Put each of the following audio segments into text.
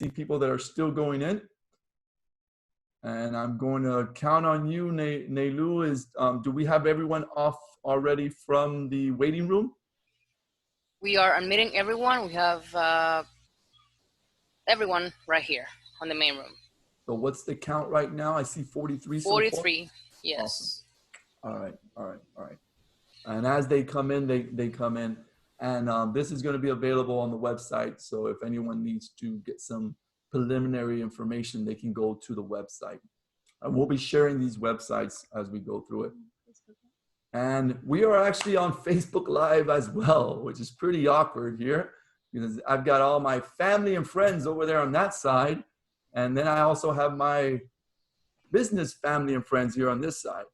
see people that are still going in. And I'm going to count on you, Neilu. Do we have everyone off already from the waiting room? We are admitting everyone. We have everyone right here on the main room. So what's the count right now? I see 43 so far. 43, yes. Awesome. All right. And as they come in, they come in. And this is going to be available on the website. So if anyone needs to get some preliminary information, they can go to the website. And we'll be sharing these websites as we go through it. And we are actually on Facebook Live as well, which is pretty awkward here because I've got all my family and friends over there on that side. And then I also have my business family and friends here on this side.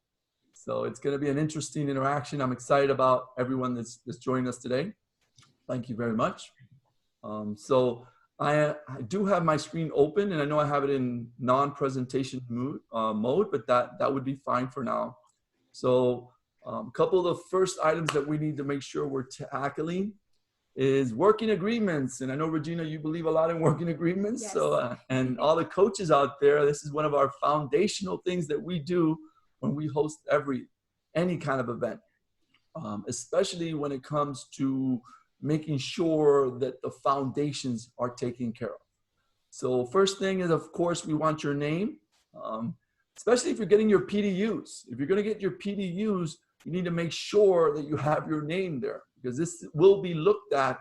So it's going to be an interesting interaction. I'm excited about everyone that's joining us today. Thank you very much. So I do have my screen open, and I know I have it in non-presentation mode, but that would be fine for now. So a couple of the first items that we need to make sure we're tackling is working agreements. And I know, Regina, you believe a lot in working agreements. Yes. So, and all the coaches out there, this is one of our foundational things that we do when we host any kind of event, especially when it comes to making sure that the foundations are taken care of. So first thing is, of course, we want your name, especially if you're getting your PDUs. If you're going to get your PDUs, you need to make sure that you have your name there, because this will be looked at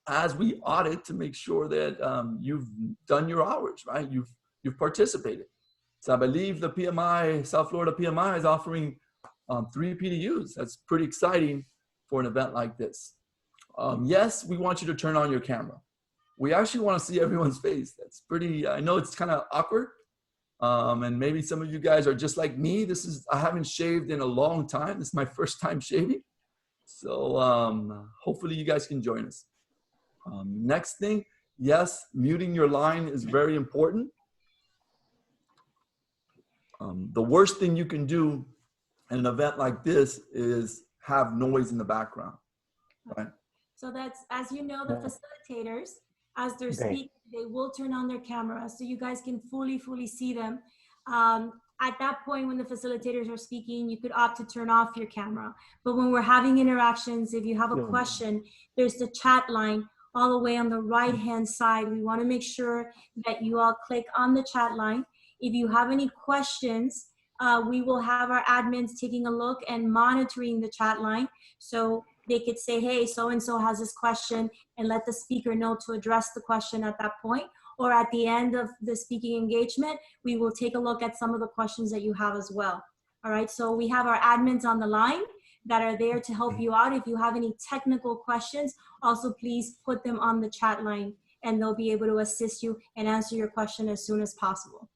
as we audit to make sure that you've done your hours, right? You've participated. So I believe the PMI, South Florida PMI, is offering 3 PDUs. That's pretty exciting for an event like this. Yes, we want you to turn on your camera. We actually want to see everyone's face. That's pretty, I know it's kind of awkward. And maybe some of you guys are just like me. I haven't shaved in a long time. This is my first time shaving. So hopefully you guys can join us. Next thing, yes, muting your line is very important. The worst thing you can do in an event like this is have noise in the background, right? So that's, as you know, the facilitators, as they're speaking, they will turn on their camera so you guys can fully see them. At that point, when the facilitators are speaking, you could opt to turn off your camera. But when we're having interactions, if you have a question, there's the chat line all the way on the right-hand side. We want to make sure that you all click on the chat line. If you have any questions, we will have our admins taking a look and monitoring the chat line. So they could say, hey, so-and-so has this question, and let the speaker know to address the question at that point. Or at the end of the speaking engagement, we will take a look at some of the questions that you have as well. All right, so we have our admins on the line that are there to help you out. If you have any technical questions, also please put them on the chat line, and they'll be able to assist you and answer your question as soon as possible.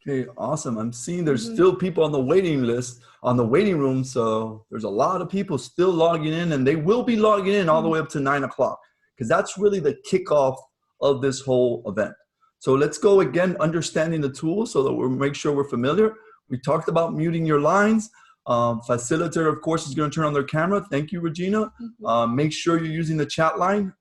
Okay, awesome. I'm seeing there's still people on the waiting list, on the waiting room. So there's a lot of people still logging in, and they will be logging in all the way up to 9 o'clock, because that's really the kickoff of this whole event. So let's go again, understanding the tools so that we'll make sure we're familiar. We talked about muting your lines. Facilitator, of course, is going to turn on their camera. Thank you, Regina. Make sure you're using the chat line.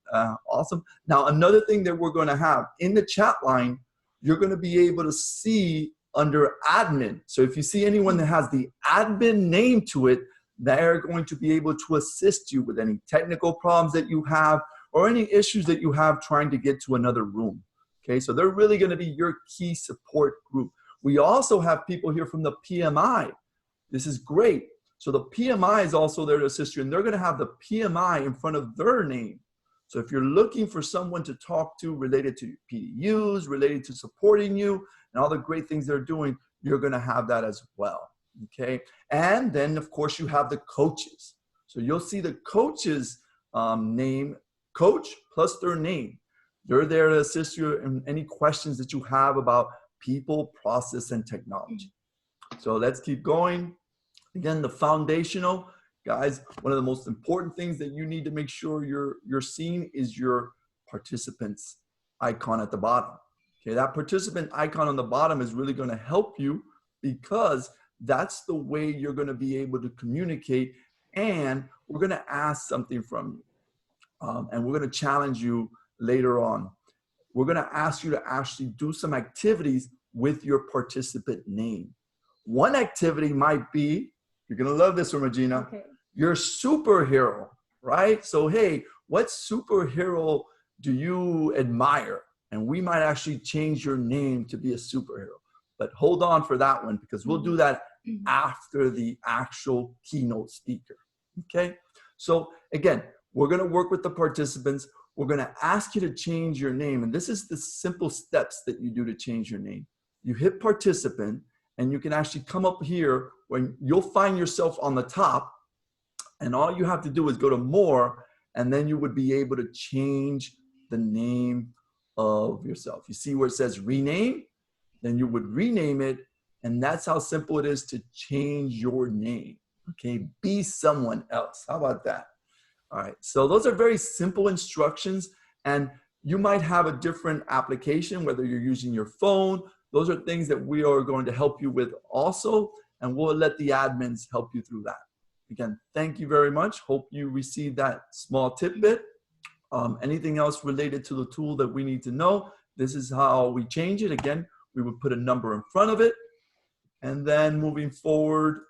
Awesome. Now, another thing that we're going to have in the chat line, you're going to be able to see under admin. So if you see anyone that has the admin name to it, they're going to be able to assist you with any technical problems that you have or any issues that you have trying to get to another room. Okay, so they're really going to be your key support group. We also have people here from the PMI. This is great. So the PMI is also there to assist you, and they're going to have the PMI in front of their name. So if you're looking for someone to talk to related to PDUs, related to supporting you, and all the great things they're doing, you're going to have that as well, okay? And then, of course, you have the coaches. So you'll see the coach's name, coach plus their name. They're there to assist you in any questions that you have about people, process, and technology. So let's keep going. Again, the foundational. Guys, one of the most important things that you need to make sure you're seeing is your participants icon at the bottom. Okay, that participant icon on the bottom is really going to help you, because that's the way you're going to be able to communicate, and we're going to ask something from you. And we're going to challenge you later on. we're going to ask you to actually do some activities with your participant name. One activity might be, you're going to love this one, Regina, Okay. your superhero, right? So, hey, what superhero do you admire? And we might actually change your name to be a superhero. But hold on for that one, because we'll do that after the actual keynote speaker, okay? So again, we're gonna work with the participants. We're gonna ask you to change your name. And this is the simple steps that you do to change your name. You hit participant, and you can actually come up here when you'll find yourself on the top, and all you have to do is go to more, and then you would be able to change the name of yourself. You see where it says rename? Then you would rename it, and that's how simple it is to change your name. Okay, be someone else. How about that? All right, so those are very simple instructions, and you might have a different application, whether you're using your phone. Those are things that we are going to help you with also, and we'll let the admins help you through that. Again, thank you very much. Hope you received that small tidbit. Anything else related to the tool that we need to know? This is how we change it. Again, we would put a number in front of it, and then moving forward,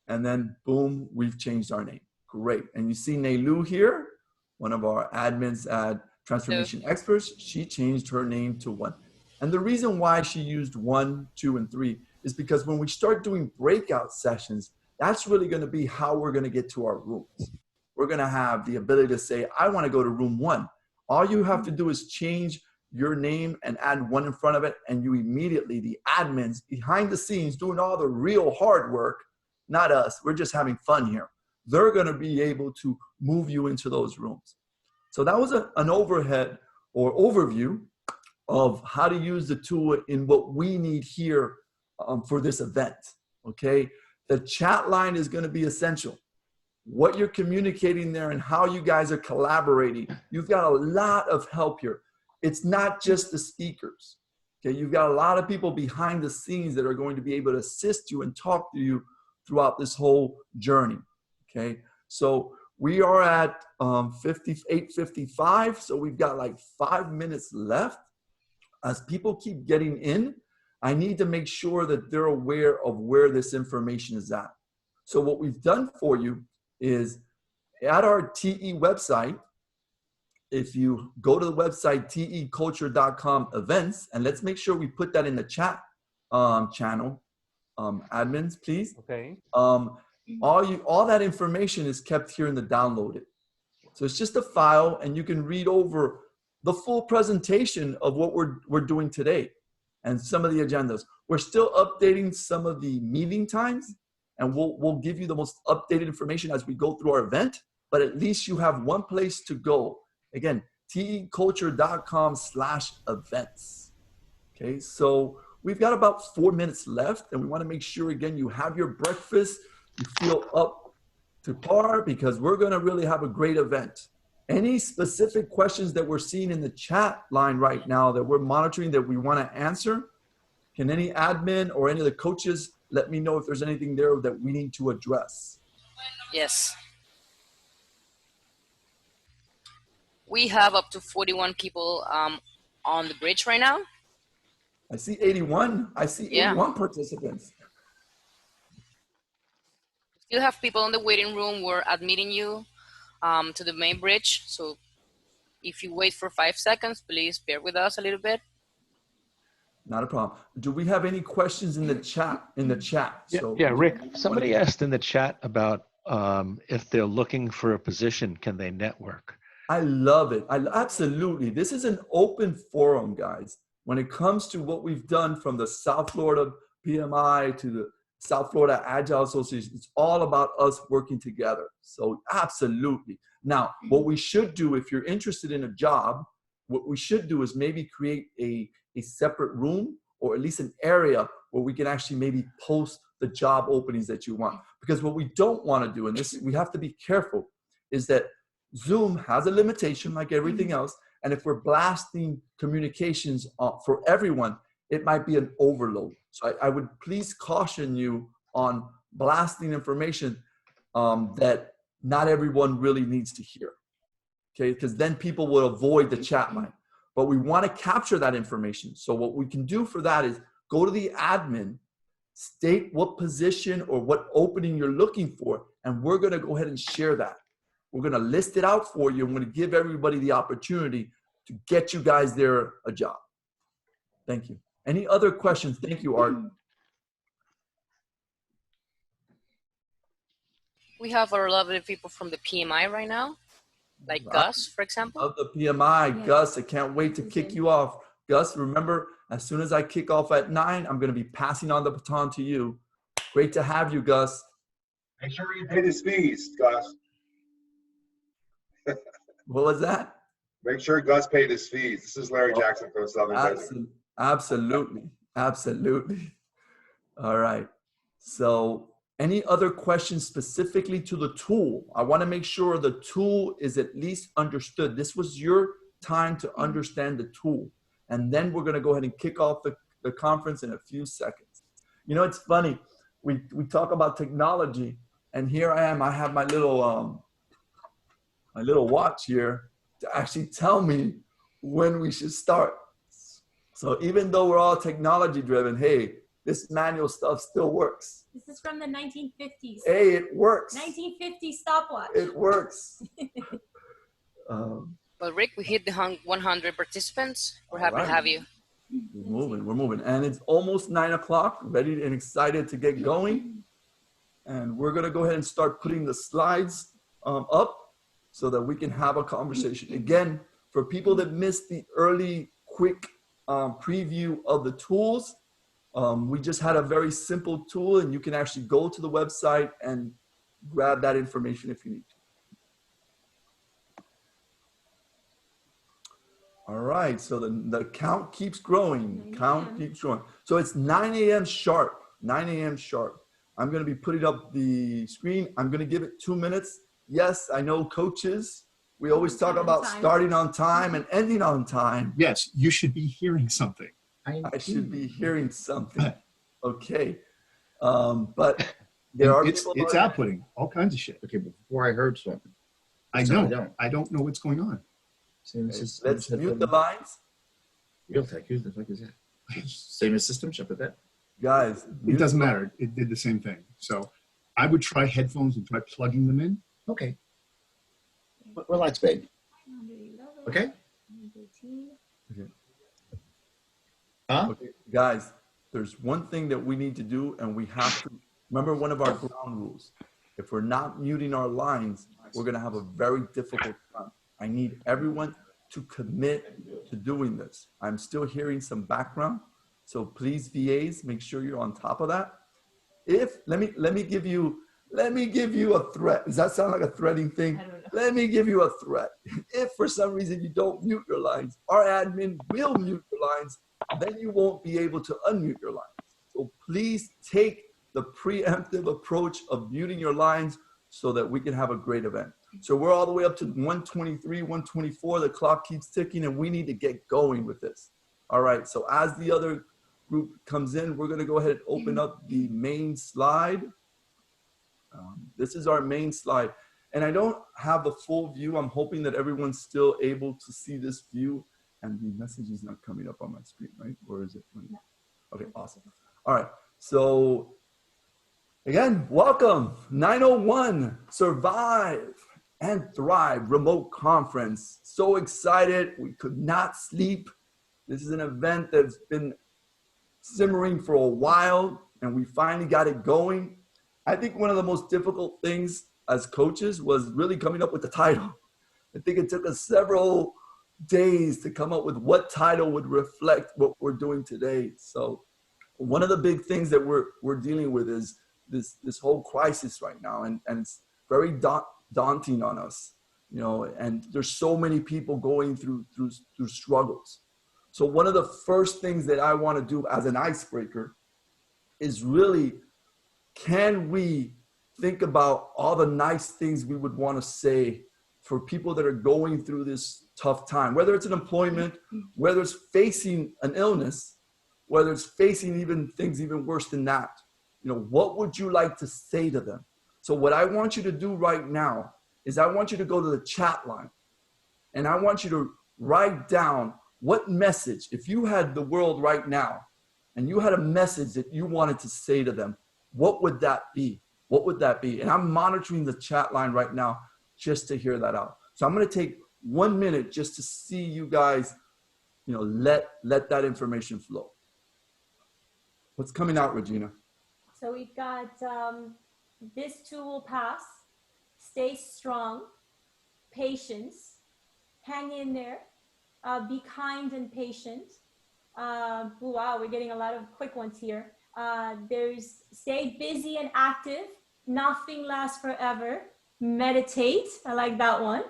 and then boom, we've changed our name. Great. And you see Neilu here, one of our admins at Transformation Experts. She changed her name to 1. And the reason why she used 1, 2, and 3 is because when we start doing breakout sessions, that's really going to be how we're going to get to our rooms. We're going to have the ability to say, I want to go to room 1. All you have to do is change your name and add 1 in front of it, and you immediately, the admins behind the scenes doing all the real hard work, not us, we're just having fun here. They're going to be able to move you into those rooms. So that was an overhead or overview of how to use the tool in what we need here for this event, okay? The chat line is going to be essential. What you're communicating there and how you guys are collaborating. You've got a lot of help here. It's not just the speakers, okay? You've got a lot of people behind the scenes that are going to be able to assist you and talk to you throughout this whole journey, okay? So we are at 8:55, so we've got like 5 minutes left. As people keep getting in, I need to make sure that they're aware of where this information is at. So what we've done for you is at our TE website, if you go to the website teculture.com events, and let's make sure we put that in the chat channel, admins, please. Okay. All that information is kept here in the downloaded. So it's just a file, and you can read over the full presentation of what we're doing today and some of the agendas. We're still updating some of the meeting times, and we'll give you the most updated information as we go through our event, but at least you have one place to go. Again, teculture.com/events. Okay, so we've got about 4 minutes left, and we want to make sure, again, you have your breakfast, you feel up to par, because we're going to really have a great event. Any specific questions that we're seeing in the chat line right now that we're monitoring that we want to answer? Can any admin or any of the coaches let me know if there's anything there that we need to address? Yes. We have up to 41 people on the bridge right now. I see 81. I see 81 participants. Still have people in the waiting room. We're admitting you to the main bridge. So if you wait for 5 seconds, please bear with us a little bit. Not a problem. Do we have any questions in the chat? Yeah, Rick, somebody asked in the chat about if they're looking for a position, can they network? I love it. Absolutely. This is an open forum, guys. When it comes to what we've done from the South Florida PMI to the South Florida Agile Association, it's all about us working together. So absolutely. Now, what we should do, if you're interested in a job, what we should do is maybe create a separate room, or at least an area where we can actually maybe post the job openings that you want. Because what we don't want to do, and this we have to be careful, is that Zoom has a limitation like everything else. And if we're blasting communications for everyone, it might be an overload. So I would please caution you on blasting information that not everyone really needs to hear. Okay, because then people will avoid the chat line. but we want to capture that information. So what we can do for that is go to the admin, state what position or what opening you're looking for, and we're going to go ahead and share that. We're going to list it out for you. I'm going to give everybody the opportunity to get you guys there a job. Thank you. Any other questions? Thank you, Art. We have a lot of people from the PMI right now, like Gus, for example. Of the PMI, Yeah. Gus, I can't wait to kick you off. Gus, remember, as soon as I kick off at 9, I'm going to be passing on the baton to you. Great to have you, Gus. Make sure you pay his fees, Gus. What was that? Make sure Gus paid his fees. This is Larry Jackson from Southern Desert. Absolutely. Absolutely. All right. So any other questions specifically to the tool? I want to make sure the tool is at least understood. This was your time to understand the tool. And then we're going to go ahead and kick off the conference in a few seconds. You know, it's funny. We talk about technology, and here I am. I have my little watch here to actually tell me when we should start. So even though we're all technology driven, hey, this manual stuff still works. This is from the 1950s. Hey, it works. 1950 stopwatch. It works. Well, Rick, we hit the 100 participants. We're happy to have you. We're moving. And it's almost 9 o'clock, ready and excited to get going. And we're going to go ahead and start putting the slides up so that we can have a conversation. Again, for people that missed the early, quick preview of the tools, we just had a very simple tool, and you can actually go to the website and grab that information if you need to. All right, so the count keeps growing. Count keeps growing. So it's 9 a.m. sharp. 9 a.m. sharp. I'm going to be putting up the screen. I'm going to give it 2 minutes. Yes, I know coaches. We always talk about starting on time and ending on time. Yes, you should be hearing something. I should be hearing something. Okay. But there are it's outputting all kinds of shit. Okay, before I heard something. I don't know what's going on. Let's mute the lines. Realtek, who the fuck is that? Same as System Shop with that. Guys. It doesn't matter. It did the same thing. So I would try headphones and try plugging them in. Okay. Relax, babe. Okay? Huh? Okay, guys, there's one thing that we need to do, and we have to remember one of our ground rules. If we're not muting our lines, we're going to have a very difficult time. I need everyone to commit to doing this. I'm still hearing some background, so please, VAs, make sure you're on top of that. Let me give you a threat. Does that sound like a threatening thing? I don't know. Let me give you a threat. If for some reason you don't mute your lines, our admin will mute your lines. Then you won't be able to unmute your lines. So please take the preemptive approach of muting your lines so that we can have a great event. So we're all the way up to 123, 124. The clock keeps ticking, and we need to get going with this. All right, so as the other group comes in, we're going to go ahead and open up the main slide. This is our main slide. And I don't have the full view. I'm hoping that everyone's still able to see this view. And the message is not coming up on my screen, right? Or is it? Okay, awesome. All right, so again, welcome. 901 Survive and Thrive Remote Conference. So excited. We could not sleep. This is an event that's been simmering for a while, and we finally got it going. I think one of the most difficult things as coaches was really coming up with the title. I think it took us several days to come up with what title would reflect what we're doing today. So one of the big things that we're dealing with is this whole crisis right now, and it's very daunting on us, you know, and there's so many people going through struggles. So one of the first things that I want to do as an icebreaker is really, can we think about all the nice things we would want to say for people that are going through this tough time, whether it's an employment, whether it's facing an illness, whether it's facing even things even worse than that. You know, what would you like to say to them? So what I want you to do right now is I want you to go to the chat line, and I want you to write down what message, if you had the world right now and you had a message that you wanted to say to them, what would that be? What would that be? And I'm monitoring the chat line right now just to hear that out. So I'm going to take 1 minute just to see you guys, let that information flow. What's coming out, Regina? So we've got this too will pass, stay strong, patience, hang in there, be kind and patient. Wow, we're getting a lot of quick ones here. There's stay busy and active, nothing lasts forever, meditate, I like that one.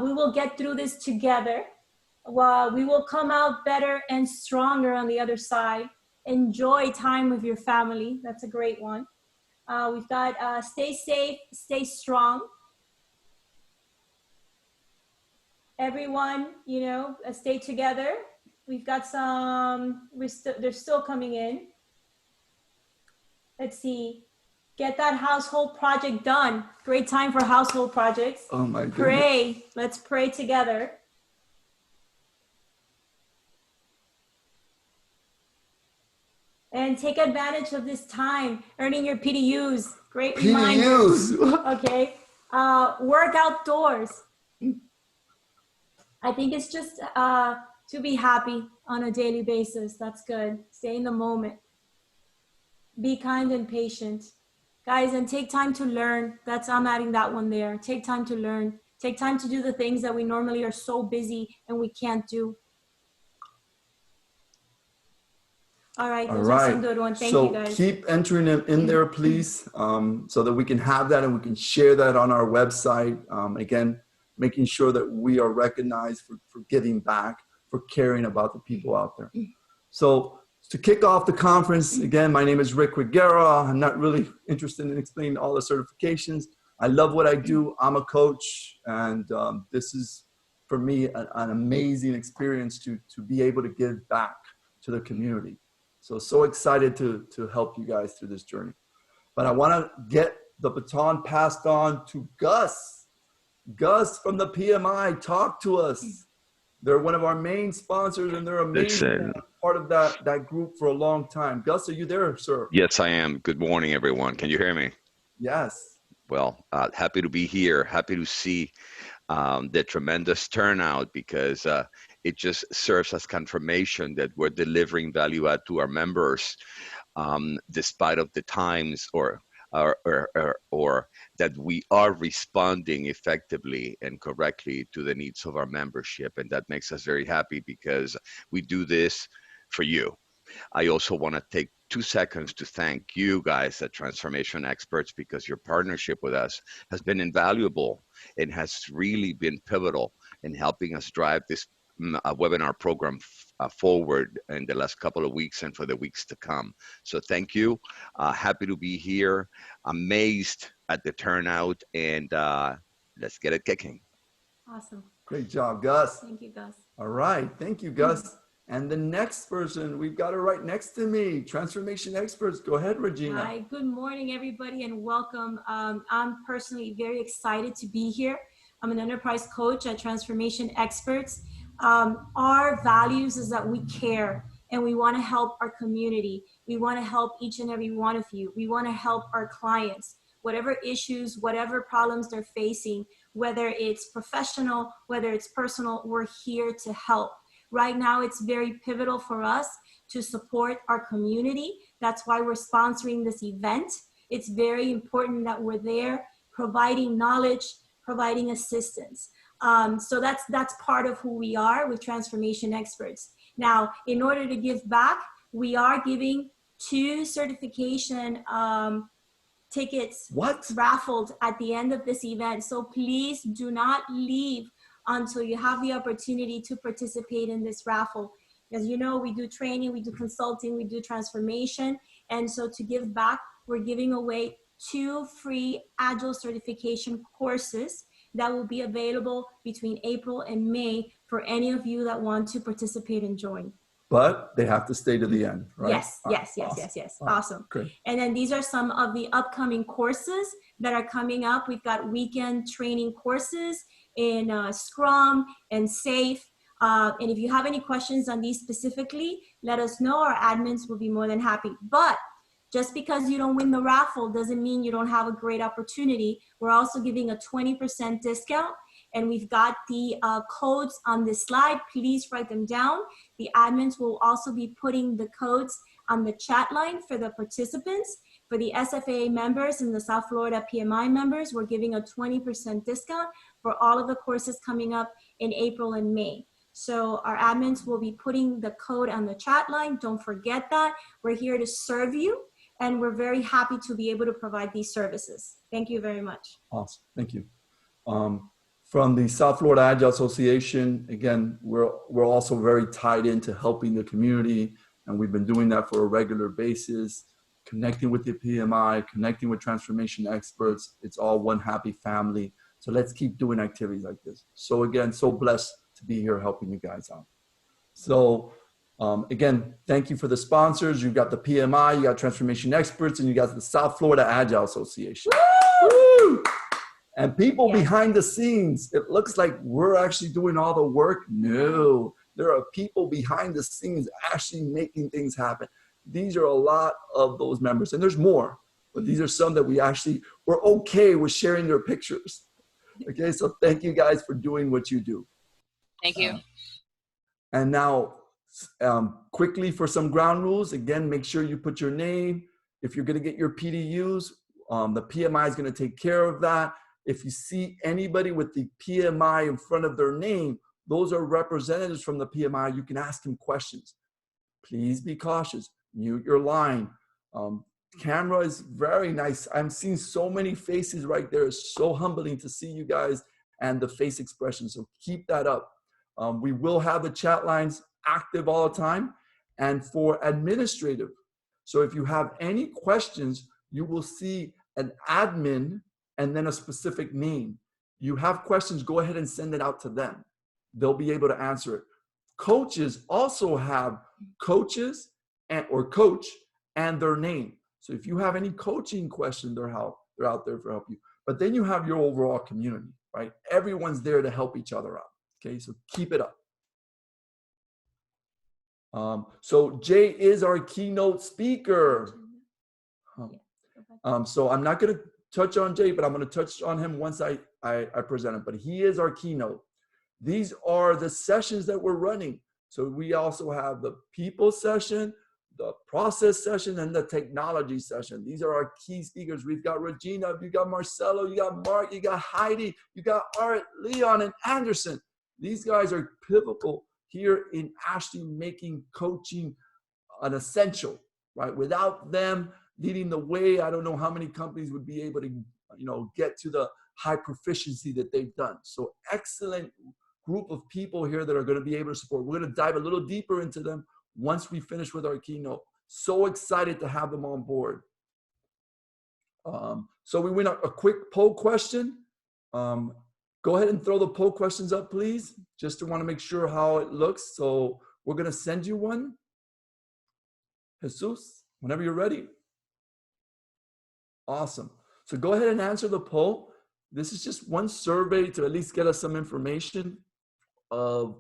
We will get through this together. We will come out better and stronger on the other side. Enjoy time with your family, that's a great one. We've got stay safe, stay strong. Everyone, stay together. We've got some, they're still coming in. Let's see. Get that household project done. Great time for household projects. Oh my goodness. Pray. Let's pray together. And take advantage of this time. Earning your PDUs. Great reminder. PDUs. Okay. Work outdoors. I think it's just to be happy on a daily basis. That's good. Stay in the moment. Be kind and patient. Guys, and take time to learn. I'm adding that one there. Take time to learn. Take time to do the things that we normally are so busy and we can't do. All right, those are some good ones. Thank you, guys. So keep entering them in there, please, so that we can have that and we can share that on our website. Again, making sure that we are recognized for giving back, for caring about the people out there. So to kick off the conference, again, my name is Rick Reguera. I'm not really interested in explaining all the certifications. I love what I do. I'm a coach, and this is, for me, an amazing experience to be able to give back to the community. So excited to help you guys through this journey. But I want to get the baton passed on to Gus. Gus from the PMI, talk to us. They're one of our main sponsors, and they're amazing. Part of that group for a long time. Gus, are you there, sir? Yes, I am. Good morning, everyone. Can you hear me? Yes. Well, happy to be here. Happy to see the tremendous turnout, because it just serves as confirmation that we're delivering value add to our members, despite of the times or that we are responding effectively and correctly to the needs of our membership. And that makes us very happy, because we do this for you. I also want to take 2 seconds to thank you guys at Transformation Experts, because your partnership with us has been invaluable and has really been pivotal in helping us drive this webinar program forward in the last couple of weeks and for the weeks to come. So thank you. Happy to be here. Amazed at the turnout, and let's get it kicking. Awesome. Great job, Gus. Thank you, Gus. All right. Thank you, Gus. And the next person, we've got her right next to me, Transformation Experts. Go ahead, Regina. Hi, good morning, everybody, and welcome. I'm personally very excited to be here. I'm an enterprise coach at Transformation Experts. Our values is that we care and we want to help our community. We want to help each and every one of you. We want to help our clients, whatever issues, whatever problems they're facing, whether it's professional, whether it's personal, we're here to help. Right now, it's very pivotal for us to support our community. That's why we're sponsoring this event. It's very important that we're there providing knowledge, providing assistance. So that's part of who we are with Transformation Experts. Now, in order to give back, we are giving 2 certification tickets raffled at the end of this event. So please do not leave until you have the opportunity to participate in this raffle. As you know, we do training, we do consulting, we do transformation. And so to give back, we're giving away 2 free Agile certification courses that will be available between April and May for any of you that want to participate and join. But they have to stay to the end, right? Yes, yes. Awesome. Great. And then these are some of the upcoming courses that are coming up. We've got weekend training courses in Scrum and SAFe. And if you have any questions on these specifically, let us know. Our admins will be more than happy. But just because you don't win the raffle doesn't mean you don't have a great opportunity. We're also giving a 20% discount, and we've got the codes on this slide. Please write them down. The admins will also be putting the codes on the chat line for the participants. For the SFAA members and the South Florida PMI members, we're giving a 20% discount for all of the courses coming up in April and May. So our admins will be putting the code on the chat line. Don't forget that. We're here to serve you, and we're very happy to be able to provide these services. Thank you very much. Awesome. Thank you. From the South Florida Agile Association, again, we're also very tied into helping the community, and we've been doing that for a regular basis, connecting with the PMI, connecting with transformation experts. It's all one happy family. So let's keep doing activities like this. So again, so blessed to be here helping you guys out. So again, thank you for the sponsors. You've got the PMI, you got transformation experts, and you got the South Florida Agile Association. Woo! And people behind the scenes, it looks like we're actually doing all the work. No, there are people behind the scenes actually making things happen. These are a lot of those members, and there's more, but these are some that we're okay with sharing their pictures. Okay, so thank you guys for doing what you do. Thank you. And now, quickly for some ground rules. Again, make sure you put your name. If you're going to get your PDUs, the PMI is going to take care of that. If you see anybody with the PMI in front of their name, those are representatives from the PMI. You can ask them questions. Please be cautious. Mute your line. Camera is very nice. I'm seeing so many faces right there. It's so humbling to see you guys and the face expression. So keep that up. We will have the chat lines active all the time. And for administrative, so if you have any questions, you will see an admin and then a specific name. You have questions, go ahead and send it out to them. They'll be able to answer it. Coaches also have coaches or coach and their name. So if you have any coaching question, they're out there for help you. But then you have your overall community, right? Everyone's there to help each other out. Okay, so keep it up. So Jay is our keynote speaker. So I'm not going to touch on Jay, but I'm going to touch on him once I present him. But he is our keynote. These are the sessions that we're running. So we also have the people session, the process session, and the technology session. These are our key speakers. We've got Regina, you got Marcelo, you got Mark, you got Heidi, you got Art, Leon, and Anderson. These guys are pivotal here in actually making coaching an essential, right? Without them leading the way, I don't know how many companies would be able to, get to the high proficiency that they've done. So excellent group of people here that are going to be able to support. We're going to dive a little deeper into them once we finish with our keynote. So excited to have them on board. So we went a quick poll question. Go ahead and throw the poll questions up, please. Just to want to make sure how it looks. So we're going to send you one. Jesus, whenever you're ready. Awesome. So go ahead and answer the poll. This is just one survey to at least get us some information of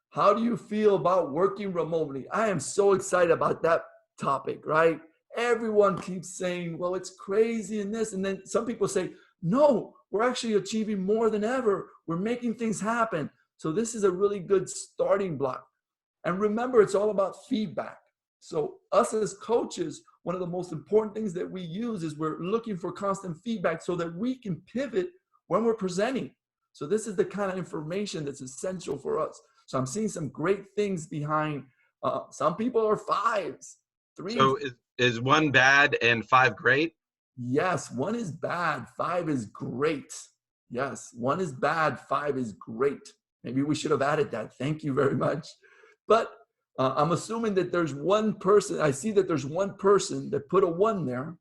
how do you feel about working remotely? I am so excited about that topic, right? Everyone keeps saying, well, it's crazy and this. And then some people say, no, we're actually achieving more than ever. We're making things happen. So this is a really good starting block. And remember, it's all about feedback. So us as coaches, one of the most important things that we use is we're looking for constant feedback so that we can pivot when we're presenting. So this is the kind of information that's essential for us. So I'm seeing some great things behind, some people are 5s, 3s. So is 1 bad and 5 great? Yes, 1 is bad, 5 is great. Yes, 1 is bad, 5 is great. Maybe we should have added that. Thank you very much. But I'm assuming that there's one person, I see that there's one person that put a 1 there.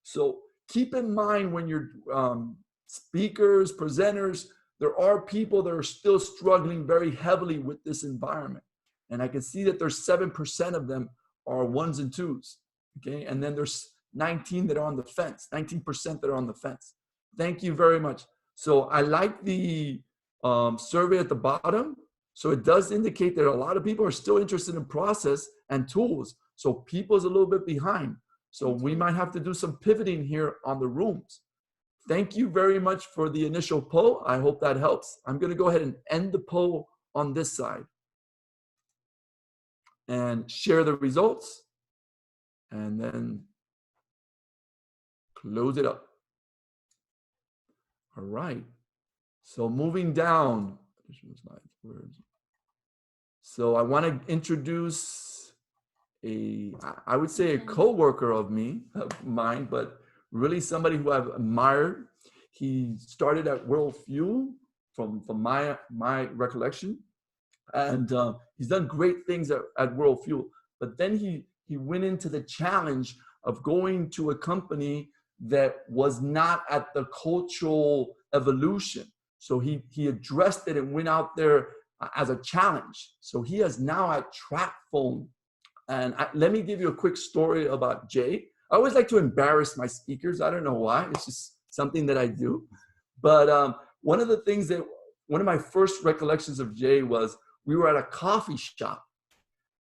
So keep in mind when you're speakers, presenters, there are people that are still struggling very heavily with this environment. And I can see that there's 7% of them are 1s and 2s, okay? And then there's 19 that are on the fence, 19% that are on the fence. Thank you very much. So I like the survey at the bottom. So it does indicate that a lot of people are still interested in process and tools. So people is a little bit behind. So we might have to do some pivoting here on the rooms. Thank you very much for the initial poll. I hope that helps. I'm going to go ahead and end the poll on this side and share the results and then close it up. All right. So moving down. So I want to introduce I would say a co-worker of mine, but really somebody who I've admired. He started at World Fuel from my recollection, and he's done great things at World Fuel. But then he went into the challenge of going to a company that was not at the cultural evolution. So he addressed it and went out there as a challenge. So he is now at TracFone. And let me give you a quick story about Jay. I always like to embarrass my speakers. I don't know why. It's just something that I do. But one of my first recollections of Jay was we were at a coffee shop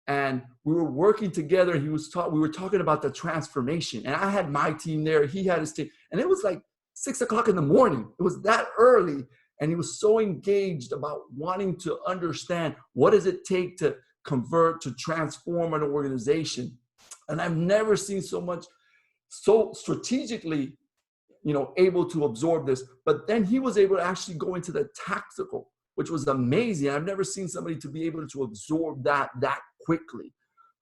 and we were working together. We were talking about the transformation, and I had my team there. He had his team, and it was like 6 o'clock in the morning. It was that early. And he was so engaged about wanting to understand what does it take to convert, to transform an organization. And I've never seen so strategically, able to absorb this. But then he was able to actually go into the tactical, which was amazing. I've never seen somebody to be able to absorb that quickly.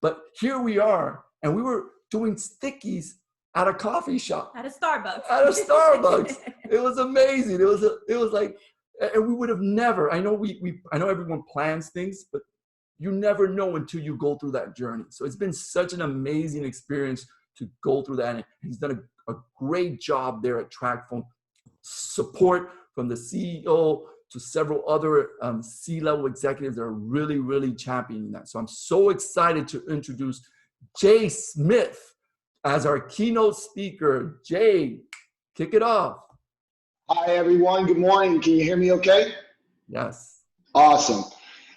But here we are, and we were doing stickies at a coffee shop. At a Starbucks. At a Starbucks. It was amazing. It was like, and we would have never, I know I know everyone plans things, but you never know until you go through that journey. So it's been such an amazing experience to go through that. And he's done a great job there at TracFone. Support from the CEO to several other C-level executives that are really, really championing that. So I'm so excited to introduce Jay Smith as our keynote speaker. Jay, kick it off. Hi, everyone. Good morning. Can you hear me okay? Yes. Awesome.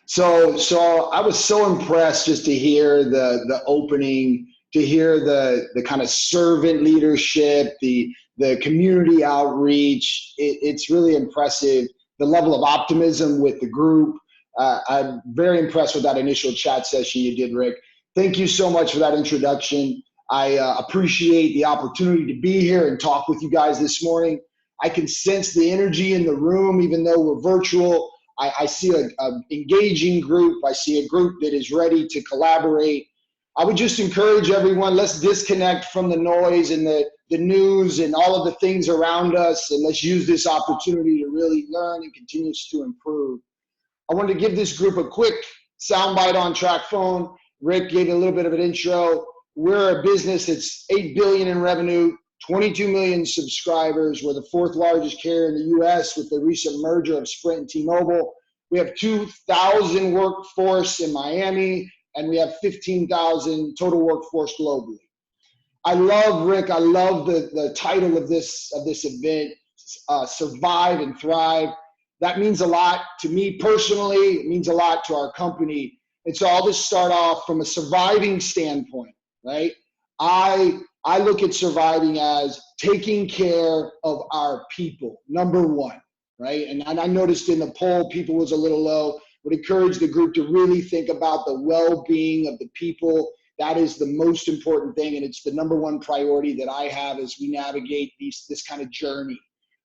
So I was so impressed just to hear the opening, to hear the kind of servant leadership, the community outreach. It's really impressive. The level of optimism with the group. I'm very impressed with that initial chat session you did, Rick. Thank you so much for that introduction. I appreciate the opportunity to be here and talk with you guys this morning. I can sense the energy in the room, even though we're virtual. I see an engaging group. I see a group that is ready to collaborate. I would just encourage everyone, let's disconnect from the noise and the news and all of the things around us, and let's use this opportunity to really learn and continue to improve. I wanted to give this group a quick soundbite on TracFone. Rick gave a little bit of an intro. We're a business that's $8 billion in revenue, 22 million subscribers. We're the 4th largest carrier in the US with the recent merger of Sprint and T-Mobile. We have 2,000 workforce in Miami, and we have 15,000 total workforce globally. I love, Rick, I love the title of this event, Survive and Thrive. That means a lot to me personally. It means a lot to our company. And so I'll just start off from a surviving standpoint, right? I look at surviving as taking care of our people, number one, right? And I noticed in the poll, people was a little low. Would encourage the group to really think about the well-being of the people. That is the most important thing, and it's the number one priority that I have as we navigate this kind of journey,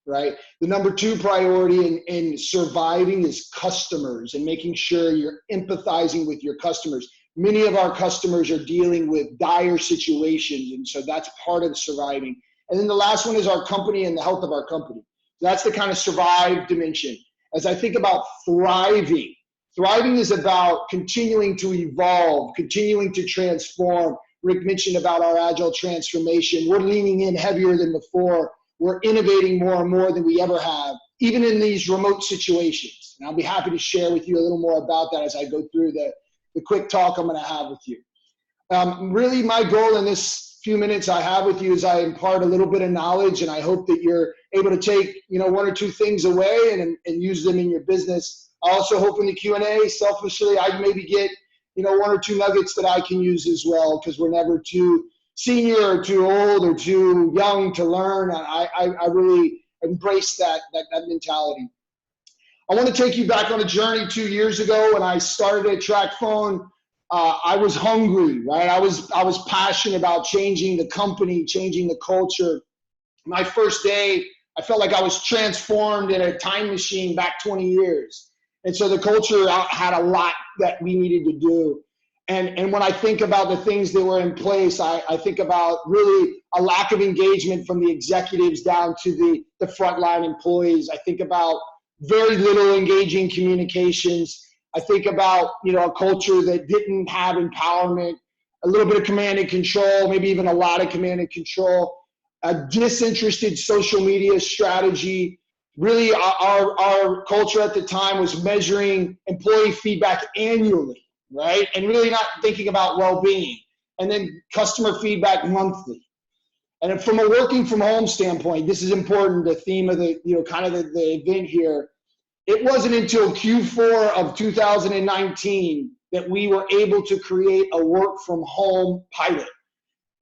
right? The number 2 priority in surviving is customers and making sure you're empathizing with your customers. Many of our customers are dealing with dire situations, and so that's part of surviving. And then the last one is our company and the health of our company. That's the kind of survive dimension. As I think about thriving is about continuing to evolve, continuing to transform. Rick mentioned about our agile transformation. We're leaning in heavier than before. We're innovating more and more than we ever have, even in these remote situations. And I'll be happy to share with you a little more about that as I go through the quick talk I'm going to have with you. Really, my goal in this few minutes I have with you is I impart a little bit of knowledge, and I hope that you're able to take 1 or 2 things away and use them in your business. I also hope in the Q&A, selfishly, I maybe get, 1 or 2 nuggets that I can use as well, because we're never too senior or too old or too young to learn. I really embrace that mentality. I want to take you back on a journey 2 years ago when I started at TracFone. I was hungry, right? I was passionate about changing the company, changing the culture. My first day, I felt like I was transformed in a time machine back 20 years. And so the culture had a lot that we needed to do. And when I think about the things that were in place, I think about really a lack of engagement from the executives down to the frontline employees. I think about very little engaging communications. I think about, a culture that didn't have empowerment, a little bit of command and control, maybe even a lot of command and control, a disinterested social media strategy. Really, our culture at the time was measuring employee feedback annually, right? And really not thinking about well-being. And then customer feedback monthly. And from a working from home standpoint, this is important, the theme of the, kind of the event here. It wasn't until Q4 of 2019 that we were able to create a work from home pilot.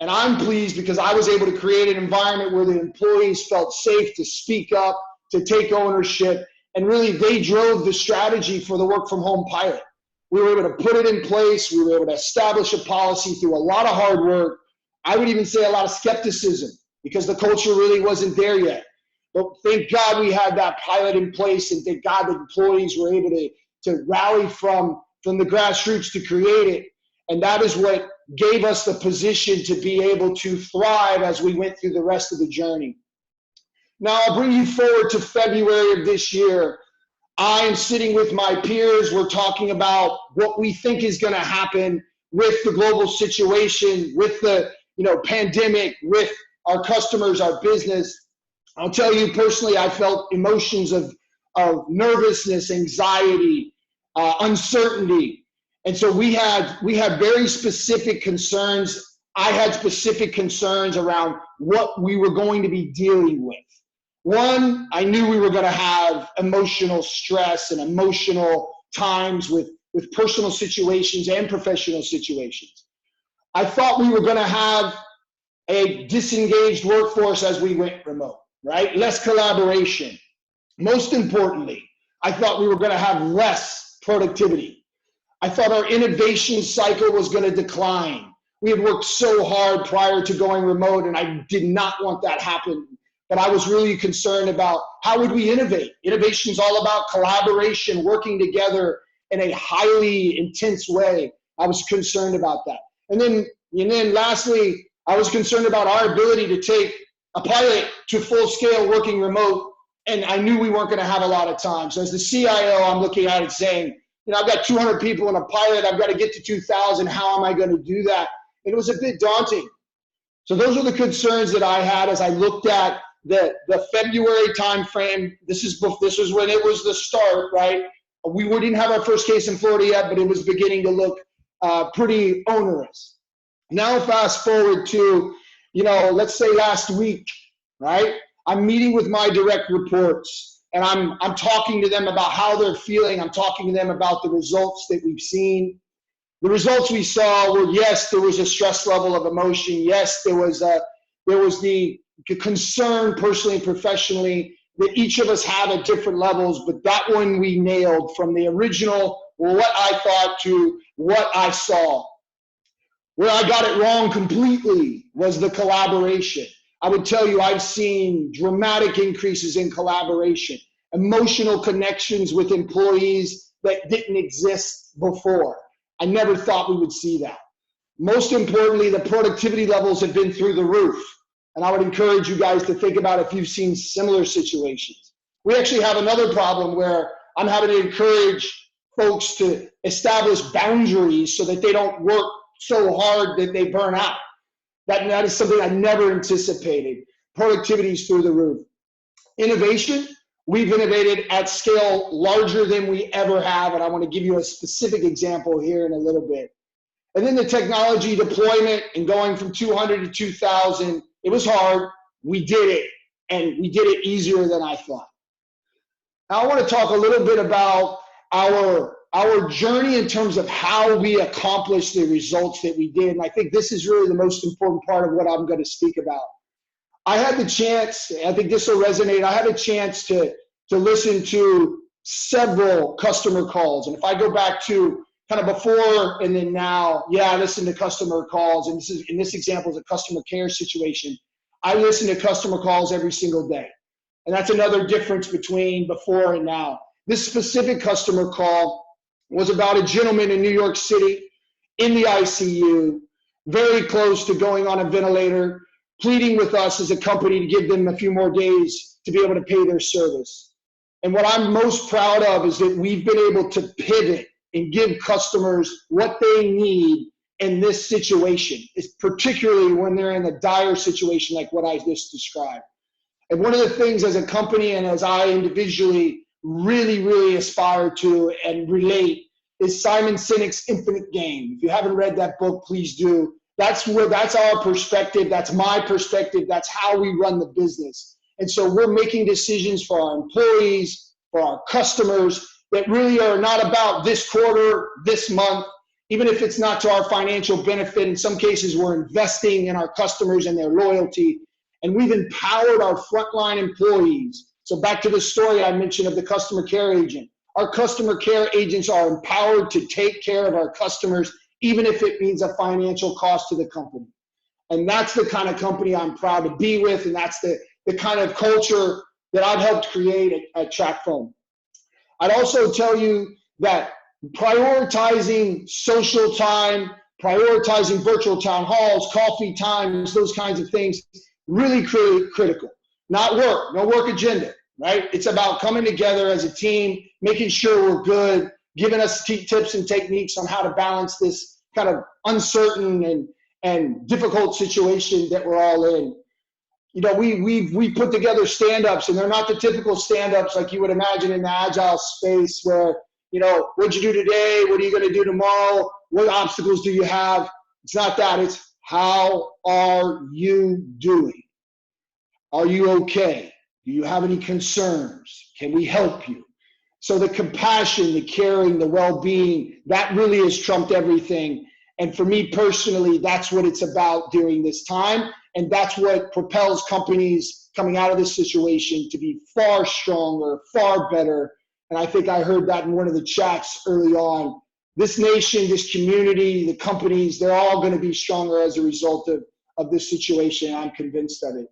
And I'm pleased because I was able to create an environment where the employees felt safe to speak up, to take ownership, and really they drove the strategy for the work from home pilot. We were able to put it in place. We were able to establish a policy through a lot of hard work. I would even say a lot of skepticism because the culture really wasn't there yet. But thank God we had that pilot in place, and thank God the employees were able to rally from the grassroots to create it. And that is what gave us the position to be able to thrive as we went through the rest of the journey. Now I'll bring you forward to February of this year. I am sitting with my peers. We're talking about what we think is going to happen with the global situation, with the pandemic, with our customers, our business. I'll tell you personally, I felt emotions of nervousness, anxiety, uncertainty. And so we had very specific concerns. I had specific concerns around what we were going to be dealing with. One, I knew we were going to have emotional stress and emotional times with personal situations and professional situations. I thought we were going to have a disengaged workforce as we went remote, right? Less collaboration. Most importantly, I thought we were going to have less productivity. I thought our innovation cycle was going to decline. We had worked so hard prior to going remote, and I did not want that happen. But I was really concerned about how would we innovate? Innovation is all about collaboration, working together in a highly intense way. I was concerned about that. And then lastly, I was concerned about our ability to take a pilot to full scale working remote. And I knew we weren't going to have a lot of time. So as the CIO, I'm looking at it saying, I've got 200 people in a pilot. I've got to get to 2,000. How am I going to do that? And it was a bit daunting. So those are the concerns that I had as I looked at the February timeframe. This was when it was the start, right? We didn't have our first case in Florida yet, but it was beginning to look pretty onerous. Now fast forward to, let's say last week, right? I'm meeting with my direct reports, and I'm talking to them about how they're feeling. I'm talking to them about the results that we've seen. The results we saw were, yes, there was a stress level of emotion. Yes, there was the concern personally and professionally that each of us have at different levels, but that one we nailed from the original, what I thought to what I saw. Where I got it wrong completely was the collaboration. I would tell you I've seen dramatic increases in collaboration, emotional connections with employees that didn't exist before. I never thought we would see that. Most importantly, the productivity levels have been through the roof. And I would encourage you guys to think about if you've seen similar situations. We actually have another problem where I'm having to encourage folks to establish boundaries so that they don't work so hard that they burn out. That is something I never anticipated. Productivity is through the roof. Innovation, we've innovated at scale larger than we ever have, and I want to give you a specific example here in a little bit. And then the technology deployment and going from 200 to 2,000, it was hard. We did it, and we did it easier than I thought. Now I want to talk a little bit about our journey in terms of how we accomplished the results that we did. And I think this is really the most important part of what I'm going to speak about. I had the chance, I think this will resonate, I had a chance to listen to several customer calls. And if I go back to kind of before and then now, yeah, I listen to customer calls. And in this example is a customer care situation. I listen to customer calls every single day. And that's another difference between before and now. This specific customer call was about a gentleman in New York City in the ICU, very close to going on a ventilator, pleading with us as a company to give them a few more days to be able to pay their service. And what I'm most proud of is that we've been able to pivot and give customers what they need in this situation, is particularly when they're in a dire situation like what I just described. And one of the things as a company and as I individually really, really aspire to and relate is Simon Sinek's Infinite Game. If you haven't read that book, please do. That's our perspective. That's my perspective. That's how we run the business. And so we're making decisions for our employees, for our customers that really are not about this quarter, this month, even if it's not to our financial benefit. In some cases, we're investing in our customers and their loyalty. And we've empowered our frontline employees. So back to the story I mentioned of the customer care agent. Our customer care agents are empowered to take care of our customers, even if it means a financial cost to the company. And that's the kind of company I'm proud to be with, and that's the kind of culture that I've helped create at TracFone. I'd also tell you that prioritizing social time, prioritizing virtual town halls, coffee times, those kinds of things, really critical. Not work, no work agenda, right? It's about coming together as a team, making sure we're good, giving us tips and techniques on how to balance this kind of uncertain and difficult situation that we're all in. You know, we put together stand-ups, and they're not the typical stand-ups like you would imagine in the agile space where, you know, what'd you do today? What are you going to do tomorrow? What obstacles do you have? It's not that. It's how are you doing? Are you okay? Do you have any concerns? Can we help you? So the compassion, the caring, the well-being, that really has trumped everything. And for me personally, that's what it's about during this time. And that's what propels companies coming out of this situation to be far stronger, far better. And I think I heard that in one of the chats early on. This nation, this community, the companies, they're all going to be stronger as a result of this situation. I'm convinced of it.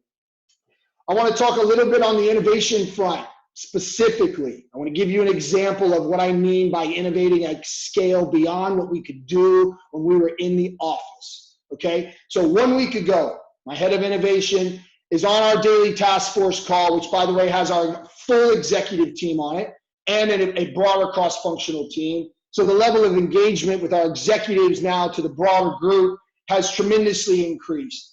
I want to talk a little bit on the innovation front specifically. I want to give you an example of what I mean by innovating at scale beyond what we could do when we were in the office. Okay, so 1 week ago, my head of innovation is on our daily task force call, which by the way has our full executive team on it and a broader cross-functional team. So the level of engagement with our executives now to the broader group has tremendously increased.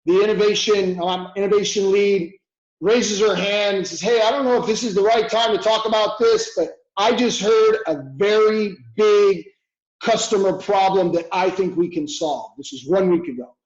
The innovation lead raises her hand and says, hey, I don't know if this is the right time to talk about this, but I just heard a very big customer problem that I think we can solve. This is 1 week ago.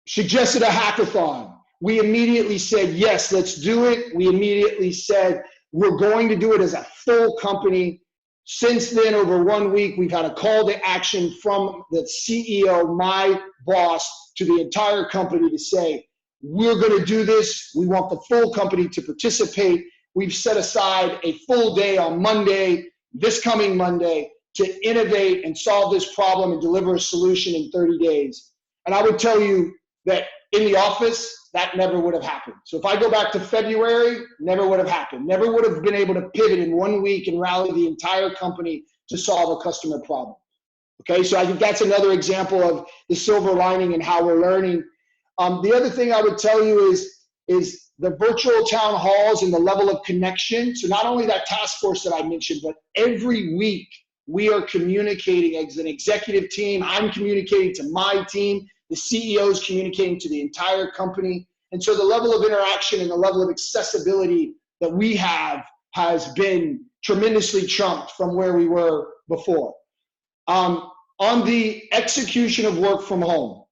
Suggested a hackathon. We immediately said, yes, let's do it. We immediately said, we're going to do it as a full company. Since then, over 1 week, we've had a call to action from the CEO, my boss, to the entire company to say, we're going to do this. We want the full company to participate. We've set aside a full day on Monday, this coming Monday, to innovate and solve this problem and deliver a solution in 30 days. And I would tell you that in the office, that never would have happened. So if I go back to February, never would have happened. Never would have been able to pivot in 1 week and rally the entire company to solve a customer problem. Okay, so I think that's another example of the silver lining and how we're learning. The other thing I would tell you is the virtual town halls and the level of connection. So not only that task force that I mentioned, but every week we are communicating as an executive team. I'm communicating to my team. The CEO is communicating to the entire company. And so the level of interaction and the level of accessibility that we have has been tremendously trumped from where we were before. On the execution of work from home,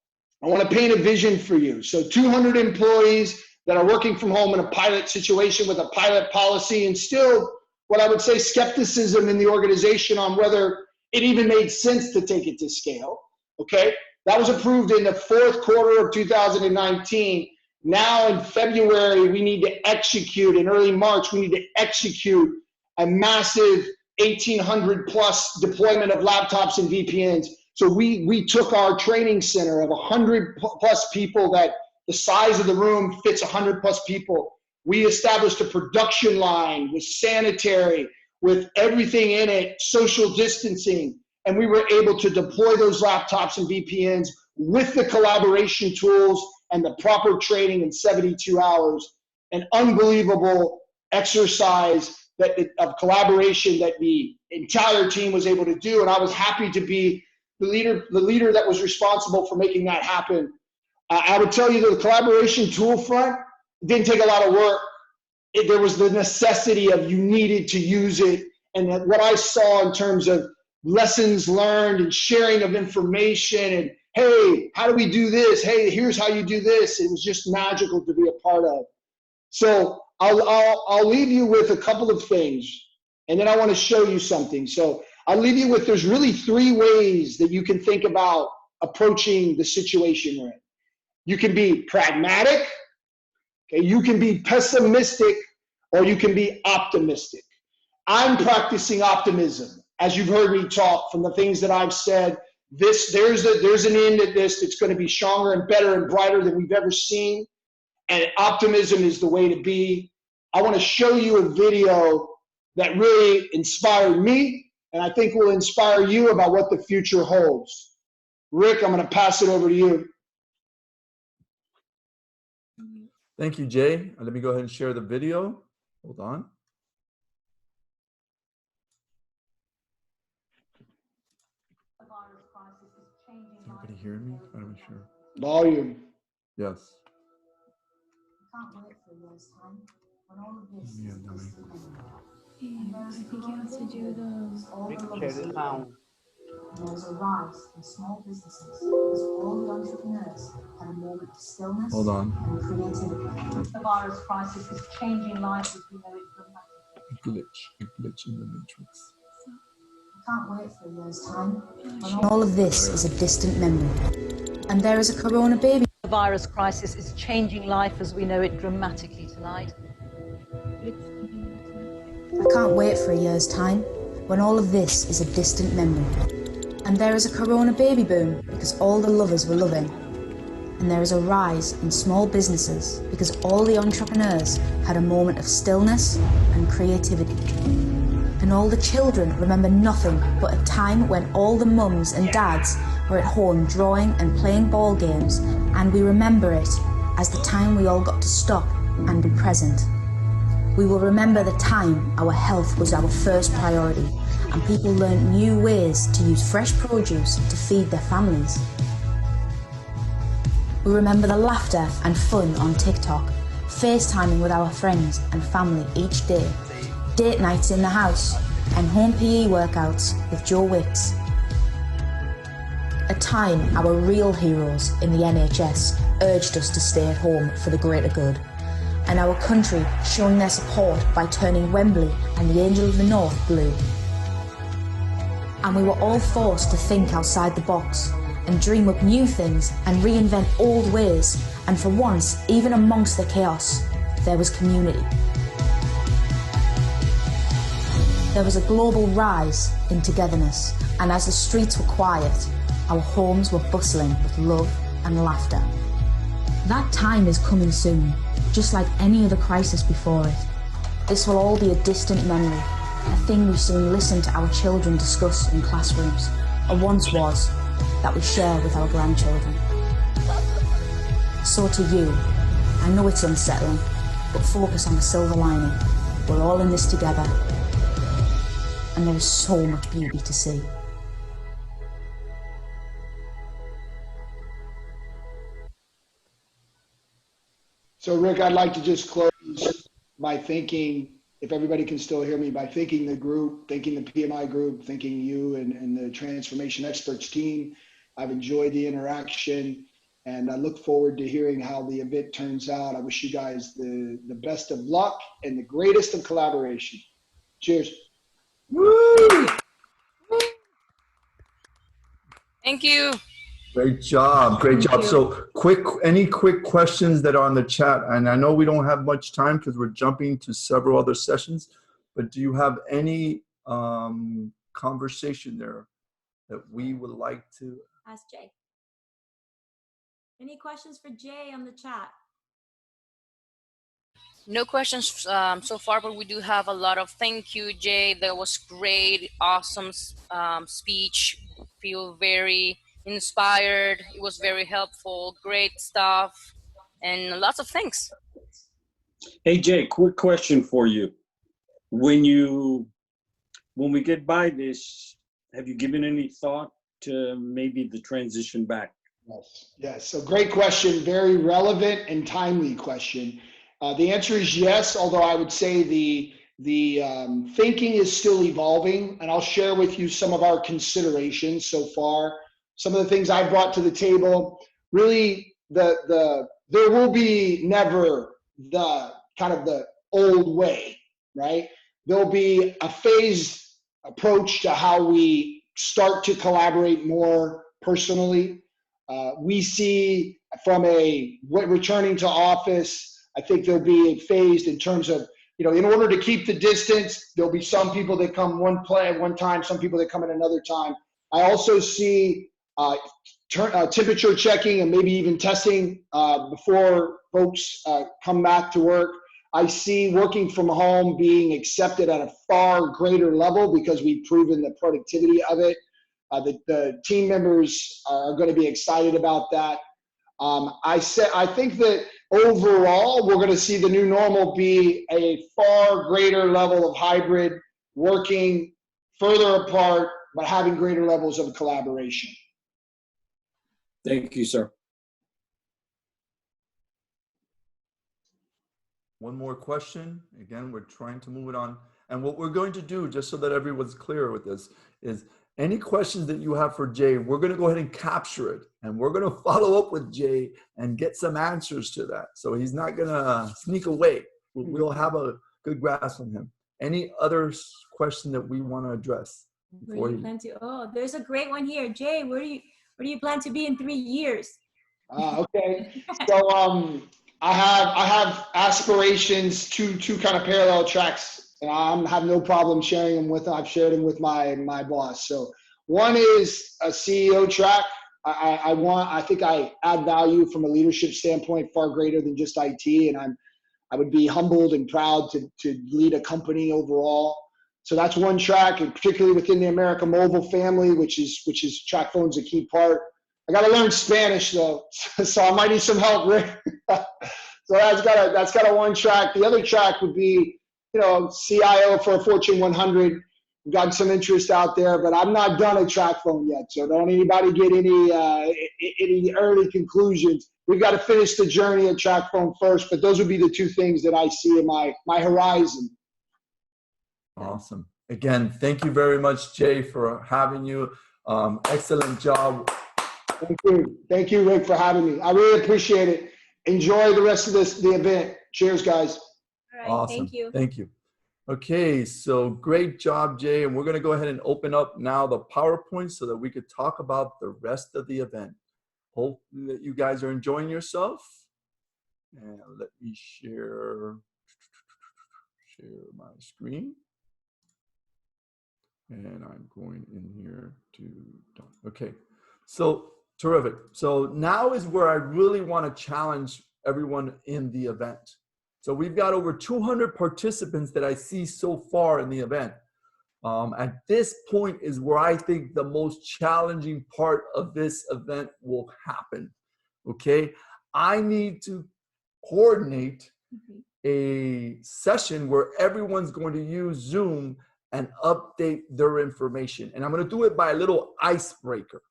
I want to paint a vision for you. So 200 employees that are working from home in a pilot situation with a pilot policy, and still what I would say skepticism in the organization on whether it even made sense to take it to scale. Okay, that was approved in the fourth quarter of 2019. Now in February, we need to execute, in early March, we need to execute a massive 1,800 plus deployment of laptops and VPNs. So we took our training center of 100 plus people, that the size of the room fits 100 plus people. We established a production line with sanitary, with everything in it, social distancing, and we were able to deploy those laptops and VPNs with the collaboration tools and the proper training in 72 hours. An unbelievable exercise of collaboration that the entire team was able to do, and I was happy to be the leader that was responsible for making that happen. I would tell you that the collaboration tool front didn't take a lot of work. There was the necessity of you needed to use it, and what I saw in terms of lessons learned and sharing of information and, hey, how do we do this? Hey, here's how you do this. It was just magical to be a part of. So I'll leave you with a couple of things, and then I want to show you something. So I'll leave you with, there's really 3 ways that you can think about approaching the situation we're in. You can be pragmatic, okay? You can be pessimistic, or you can be optimistic. I'm practicing optimism. As you've heard me talk from the things that I've said, there's an end at this that's going to be stronger and better and brighter than we've ever seen. And optimism is the way to be. I want to show you a video that really inspired me, and I think will inspire you about what the future holds. Rick, I'm going to pass it over to you. Thank you, Jay. Let me go ahead and share the video. Hold on. Everybody hear me? I want to make sure. Volume. Yes. Can't wait for a year's time when all of this Yeah, no, I think you have to do the there's a rise in small businesses as all the entrepreneurs had a moment of stillness Hold on. and creativity. The virus crisis is changing life as we know it dramatically. A glitch in the matrix. I can't wait for a year's time when all of this is a distant memory. And there is a corona baby. The virus crisis is changing life as we know it dramatically tonight. I can't wait for a year's time when all of this is a distant memory. And there is a corona baby boom because all the lovers were loving. And there is a rise in small businesses because all the entrepreneurs had a moment of stillness and creativity. And all the children remember nothing but a time when all the mums and dads were at home drawing and playing ball games, and we remember it as the time we all got to stop and be present. We will remember the time our health was our first priority and people learned new ways to use fresh produce to feed their families. We remember the laughter and fun on TikTok, FaceTiming with our friends and family each day, date nights in the house, and home PE workouts with Joe Wicks. A time our real heroes in the NHS urged us to stay at home for the greater good, and our country showing their support by turning Wembley and the Angel of the North blue. And we were all forced to think outside the box and dream up new things and reinvent old ways, and for once, even amongst the chaos, there was community. There was a global rise in togetherness, and as the streets were quiet, our homes were bustling with love and laughter. That time is coming soon, just like any other crisis before it. This will all be a distant memory, a thing we soon listen to our children discuss in classrooms, or once was, that we share with our grandchildren. So to you, I know it's unsettling, but focus on the silver lining. We're all in this together, and there is so much beauty to see. So Rick, I'd like to just close by thanking, if everybody can still hear me, by thanking the group, thanking the PMI group, thanking you and the Transformation Experts team. I've enjoyed the interaction, and I look forward to hearing how the event turns out. I wish you guys the best of luck and the greatest of collaboration. Cheers. Woo! Thank you. Great job. Great Thank job. you. So any quick questions that are on the chat? And I know we don't have much time because we're jumping to several other sessions, but do you have any conversation there that we would like to? Ask Jay. Any questions for Jay on the chat? No questions so far, but we do have a lot of thank you, Jay. That was great, awesome speech. Feel very inspired. It was very helpful. Great stuff, and lots of thanks. Hey Jay, quick question for you. When we get by this, have you given any thought to maybe the transition back? Yes. So great question. Very relevant and timely question. The answer is yes, although I would say the thinking is still evolving, and I'll share with you some of our considerations so far. Some of the things I brought to the table. Really, there will be never the kind of the old way, right? There'll be a phased approach to how we start to collaborate more personally. We see from returning to office, I think there'll be a phased in terms of, in order to keep the distance, there'll be some people that come one time, some people that come at another time. I also see temperature checking and maybe even testing before folks come back to work. I see working from home being accepted at a far greater level because we've proven the productivity of it. The team members are going to be excited about that. I think that overall, we're going to see the new normal be a far greater level of hybrid, working further apart, but having greater levels of collaboration. Thank you, sir. One more question. Again, we're trying to move it on. And what we're going to do, just so that everyone's clear with this, is any questions that you have for Jay, we're going to go ahead and capture it. And we're going to follow up with Jay and get some answers to that. So he's not going to sneak away. We'll have a good grasp on him. Any other question that we want to address? Where do you plan to? Oh, there's a great one here. Jay, where do you plan to be in 3 years? Okay. So I have aspirations, two kind of parallel tracks. And I have no problem sharing them with. I've shared them with my boss. So one is a CEO track. I think I add value from a leadership standpoint far greater than just IT, and I would be humbled and proud to lead a company overall. So that's one track, and particularly within the America Mobile family, which is TracFone's a key part. I got to learn Spanish though, so I might need some help, Rick. So that's got a one track. The other track would be, CIO for a Fortune 100. Got some interest out there, but I'm not done at TracFone yet. So don't anybody get any early conclusions. We've got to finish the journey at TracFone first, but those would be the two things that I see in my horizon. Awesome. Again, thank you very much, Jay, for having you. Excellent job. Thank you, Rick, for having me. I really appreciate it. Enjoy the rest of the event. Cheers, guys. All right, awesome. Thank you. Thank you. Okay, so great job, Jay. And we're going to go ahead and open up now the PowerPoint so that we could talk about the rest of the event. Hope that you guys are enjoying yourself. And let me share my screen. And I'm going in here to, okay. So terrific. So now is where I really want to challenge everyone in the event. So we've got over 200 participants that I see so far in the event. At this point is where I think the most challenging part of this event will happen, okay? I need to coordinate a session where everyone's going to use Zoom and update their information. And I'm gonna do it by a little icebreaker.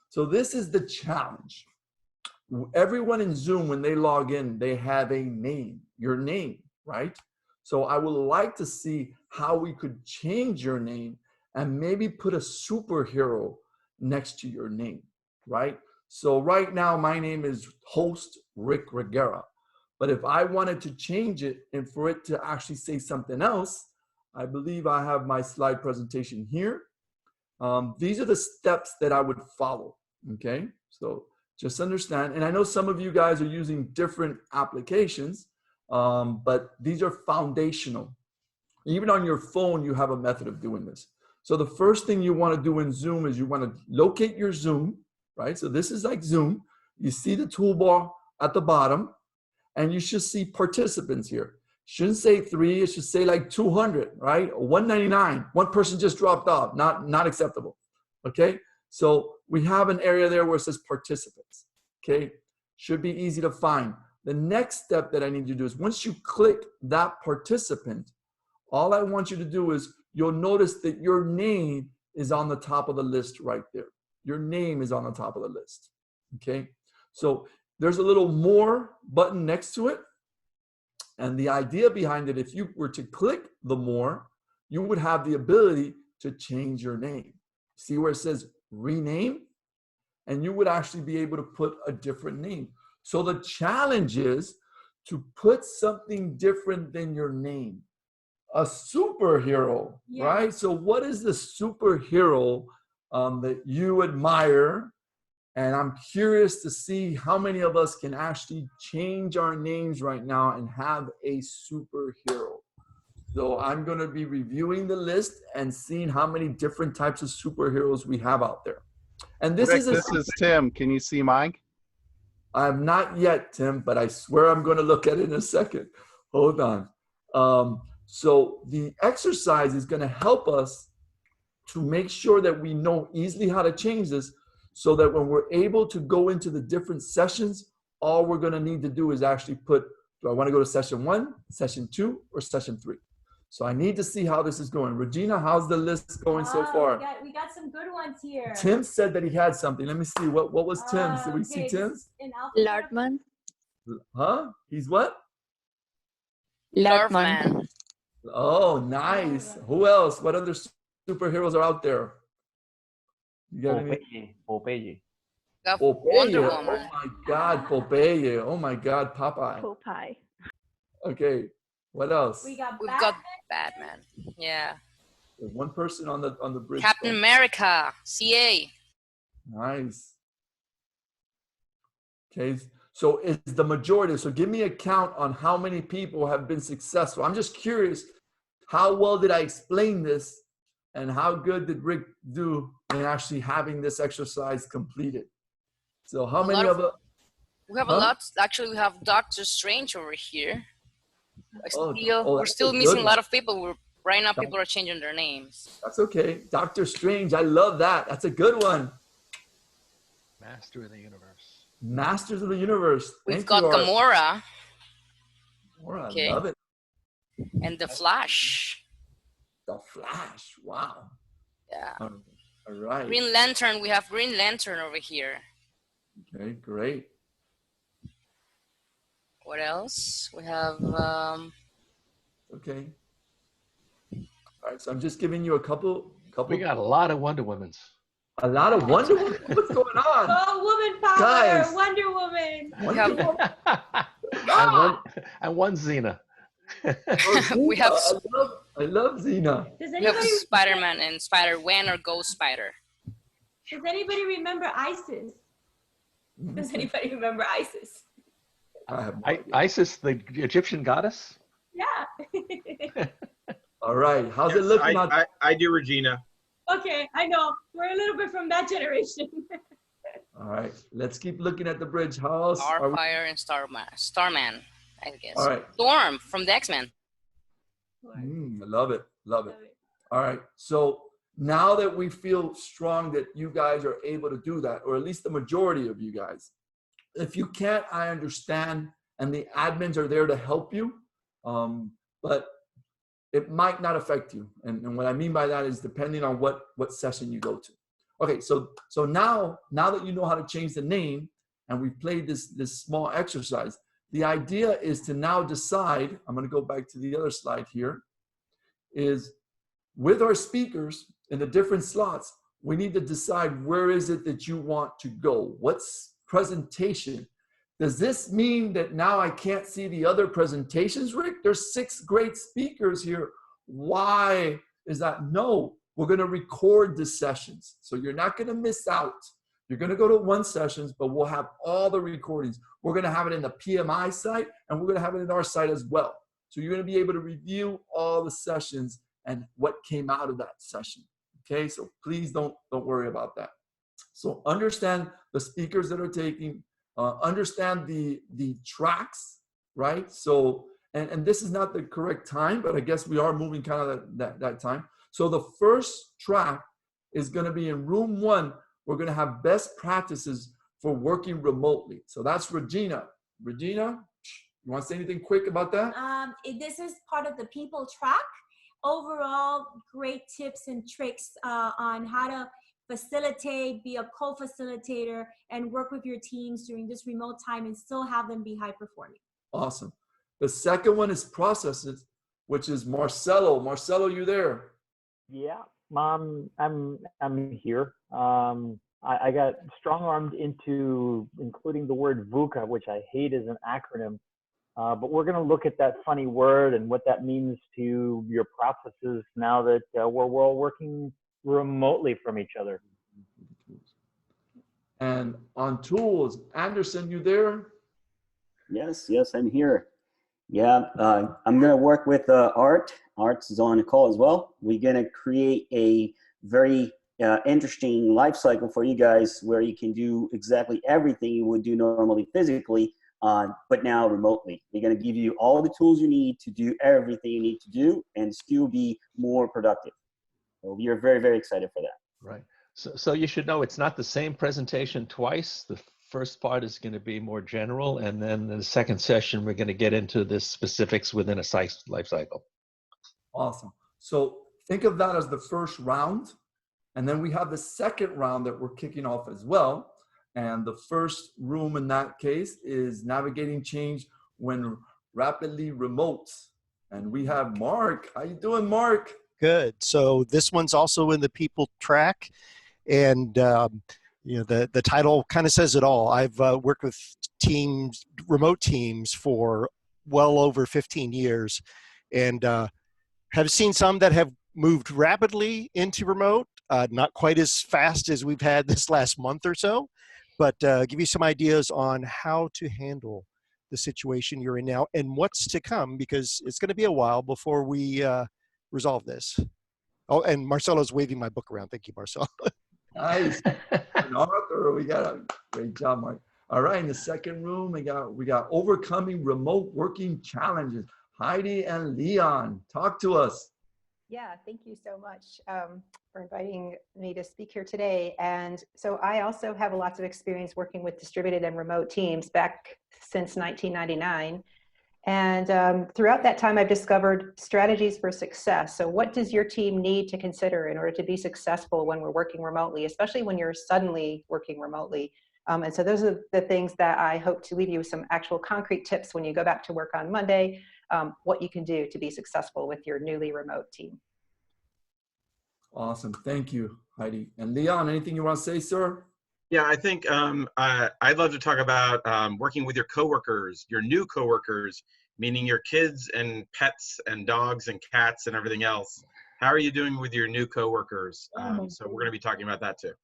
So this is the challenge. Everyone in Zoom, when they log in, they have a name, your name, right? So I would like to see how we could change your name and maybe put a superhero next to your name, right? So right now, my name is host Rick Reguera. But if I wanted to change it and for it to actually say something else, I believe I have my slide presentation here. These are the steps that I would follow, okay? So just understand, and I know some of you guys are using different applications, but these are foundational. Even on your phone, you have a method of doing this. So the first thing you want to do in Zoom is you want to locate your Zoom, right? So this is like Zoom. You see the toolbar at the bottom, and you should see participants here. Shouldn't say 3, it should say like 200, right? 199, one person just dropped off, not acceptable, okay? So we have an area there where it says participants, okay? Should be easy to find. The next step that I need you to do is once you click that participant, all I want you to do is you'll notice that your name is on the top of the list right there. Your name is on the top of the list, okay? So there's a little more button next to it. And the idea behind it, if you were to click the more, you would have the ability to change your name. See where it says rename? And you would actually be able to put a different name. So the challenge is to put something different than your name. A superhero, right? So what is the superhero that you admire? And I'm curious to see how many of us can actually change our names right now and have a superhero. So I'm going to be reviewing the list and seeing how many different types of superheroes we have out there. And this Rick, is this is Tim. Can you see mine? I have not yet, Tim, but I swear I'm going to look at it in a second. Hold on. So the exercise is going to help us to make sure that we know easily how to change this, so that when we're able to go into the different sessions, all we're going to need to do is actually put, do I want to go to session 1, session 2, or session 3? So I need to see how this is going. Regina, how's the list going so far? We got some good ones here. Tim said that he had something. Let me see. What was Tim's? Did we see Tim's? Lardman. Huh? He's what? Lardman. Oh, nice. Who else? What other superheroes are out there? You got any? Popeye. Wonder Woman. Oh my God, Popeye. Oh my God, Popeye. Popeye. Okay, what else? We've got Batman. Yeah. There's one person on the bridge. Captain America. CA. Nice. Okay, so it's the majority. So give me a count on how many people have been successful. I'm just curious, how well did I explain this? And how good did Rick do in actually having this exercise completed? So how many of us? We have a lot. Actually, we have Doctor Strange over here. We're still missing a lot of people. Right now, people are changing their names. That's okay. Doctor Strange, I love that. That's a good one. Master of the Universe. Masters of the Universe. We've got Gamora. Gamora, I love it. And the Flash. The Flash, wow. Yeah. All right. Green Lantern, we have Green Lantern over here. Okay, great. What else? We have... Okay. All right, so I'm just giving you a couple. We got a lot of Wonder Womans. A lot of Wonder Woman? What's going on? Oh, woman power, Guys. Wonder Woman. And one Xena. We have... I love Xena. We have Spider-Man and Spider-Gwen or Ghost Spider. Does anybody remember Isis? Does anybody remember Isis? Isis, the Egyptian goddess? Yeah. All right. How's it looking? I do Regina. Okay, I know. We're a little bit from that generation. All right. Let's keep looking at the bridge. How else? Starfire and Starman, I guess. All right. Storm from the X-Men. I love it. Love it. All right. So now that we feel strong that you guys are able to do that, or at least the majority of you guys, if you can't, I understand. And the admins are there to help you. But it might not affect you. And what I mean by that is depending on what session you go to. Okay, so now that you know how to change the name and we've played this small exercise, the idea is to now decide, I'm gonna go back to the other slide here, is with our speakers in the different slots, we need to decide where is it that you want to go? What's presentation? Does this mean that now I can't see the other presentations, Rick? There's 6 great speakers here. Why is that? No, we're going to record the sessions. So you're not going to miss out. You're going to go to one sessions, but we'll have all the recordings. We're going to have it in the PMI site, and we're going to have it in our site as well. So you're going to be able to review all the sessions and what came out of that session. Okay, so please don't worry about that. So understand the speakers that are taking, understand the tracks, right? So, and this is not the correct time, but I guess we are moving kind of that time. So the first track is going to be in room 1. We're going to have best practices for working remotely. So that's Regina. Regina, you want to say anything quick about that? This is part of the people track. Overall, great tips and tricks on how to facilitate, be a co-facilitator, and work with your teams during this remote time and still have them be high performing. Awesome. The second one is processes, which is Marcelo. Marcelo, you there? Yeah, Mom, I'm here. I got strong-armed into including the word VUCA, which I hate as an acronym. But we're going to look at that funny word and what that means to your processes now that we're all working remotely from each other. And on tools, Anderson, you there? Yes, I'm here. Yeah, I'm going to work with Art. Art's on the call as well. We're going to create a very interesting life cycle for you guys where you can do exactly everything you would do normally physically, but now remotely. We're going to give you all the tools you need to do everything you need to do and still be more productive. So we are very, very excited for that. Right. So you should know it's not the same presentation twice. The first part is going to be more general, and then in the second session, we're going to get into the specifics within a life cycle. Awesome. So think of that as the first round, and then we have the second round that we're kicking off as well. And the first room in that case is navigating change when rapidly remote. And we have Mark. How you doing, Mark? Good. So this one's also in the people track, and you know, the title kind of says it all. I've worked with teams, remote teams, for well over 15 years, and have seen some that have moved rapidly into remote, not quite as fast as we've had this last month or so, but give you some ideas on how to handle the situation you're in now and what's to come, because it's going to be a while before we resolve this. Oh, and Marcelo's waving my book around. Thank you, Marcelo. Nice. An author. We got a great job, Mark. All right, in the second room, we got overcoming remote working challenges. Heidi and Leon, talk to us. Yeah, thank you so much for inviting me to speak here today. And so I also have lots of experience working with distributed and remote teams back since 1999. And throughout that time, I've discovered strategies for success. So what does your team need to consider in order to be successful when we're working remotely, especially when you're suddenly working remotely? And so those are the things that I hope to leave you with some actual concrete tips when you go back to work on Monday, what you can do to be successful with your newly remote team. Awesome. Thank you, Heidi. And Leon, anything you want to say, sir? Yeah, I think I'd love to talk about working with your coworkers, your new coworkers, meaning your kids and pets and dogs and cats and everything else. How are you doing with your new coworkers? So we're going to be talking about that too.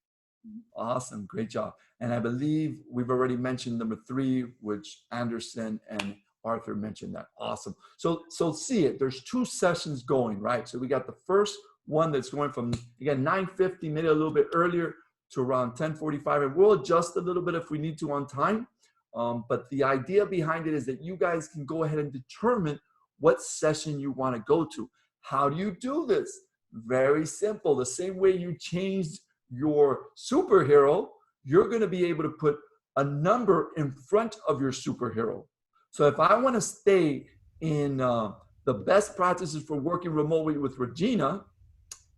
Awesome. Great job. And I believe we've already mentioned number 3, which Anderson and Arthur mentioned that. Awesome. So see it. There's 2 sessions going, right? So we got the first one that's going from, again, 9:50, maybe a little bit earlier, to around 10:45, and we'll adjust a little bit if we need to on time. But the idea behind it is that you guys can go ahead and determine what session you want to go to. How do you do this? Very simple. The same way you changed your superhero, you're going to be able to put a number in front of your superhero. So if I want to stay in the best practices for working remotely with Regina,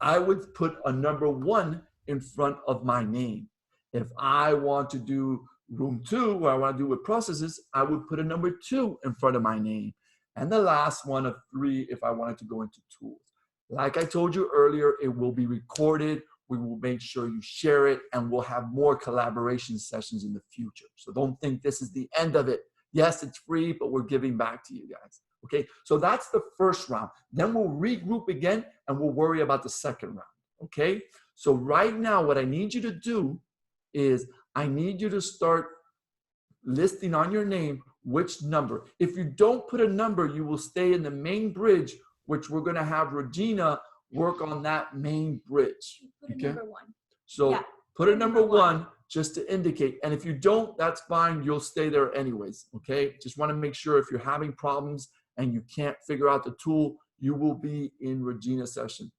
I would put a number 1 in front of my name. If I want to do room 2, where I want to do with processes, I would put a number 2 in front of my name. And the last one of 3, if I wanted to go into tools. Like I told you earlier, it will be recorded. we will make sure you share it, and we'll have more collaboration sessions in the future. So don't think this is the end of it. Yes, it's free, but we're giving back to you guys. Okay, so that's the first round. Then we'll regroup again and we'll worry about the second round. Okay, so right now what I need you to do is I need you to start listing on your name which number. If you don't put a number, you will stay in the main bridge, which we're going to have Regina work on that main bridge. Put a Okay, number one. so Yeah. put a number one just to indicate. And if you don't, that's fine. You'll stay there anyways. Okay, just want to make sure if you're having problems and you can't figure out the tool, you will be in Regina's session,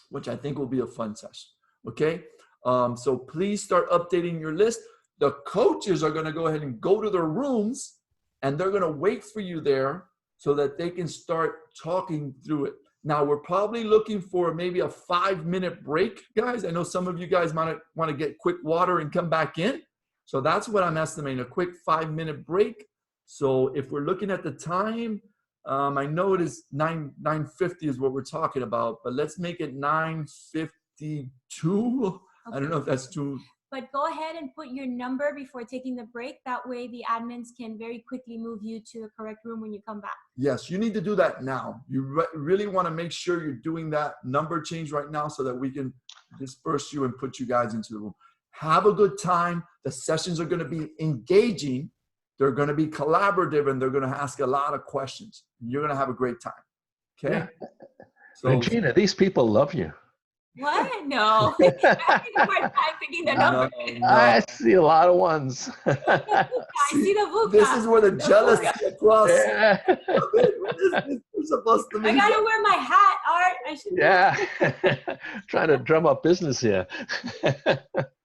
which I think will be a fun session. Okay, so please start updating your list. The coaches are going to go ahead and go to their rooms, and they're going to wait for you there so that they can start talking through it. Now, we're probably looking for maybe a 5-minute break, guys. I know some of you guys might want to get quick water and come back in. So that's what I'm estimating, a quick 5-minute break. So if we're looking at the time, I know it is 9:50 is what we're talking about, but let's make it 9:52. I don't know if that's too. But go ahead and put your number before taking the break. That way the admins can very quickly move you to the correct room when you come back. Yes, you need to do that now. You really want to make sure you're doing that number change right now so that we can disperse you and put you guys into the room. Have a good time. The sessions are going to be engaging. They're going to be collaborative, and they're going to ask a lot of questions. You're going to have a great time. Okay? Yeah. So, Regina, these people love you. What? No. I'm having a hard time picking the number. I see a lot of ones. I see the VUCA. this is where the jealousy across. Yeah. We're supposed to I gotta wear my hat, Art. I should. Yeah. Trying to drum up business here.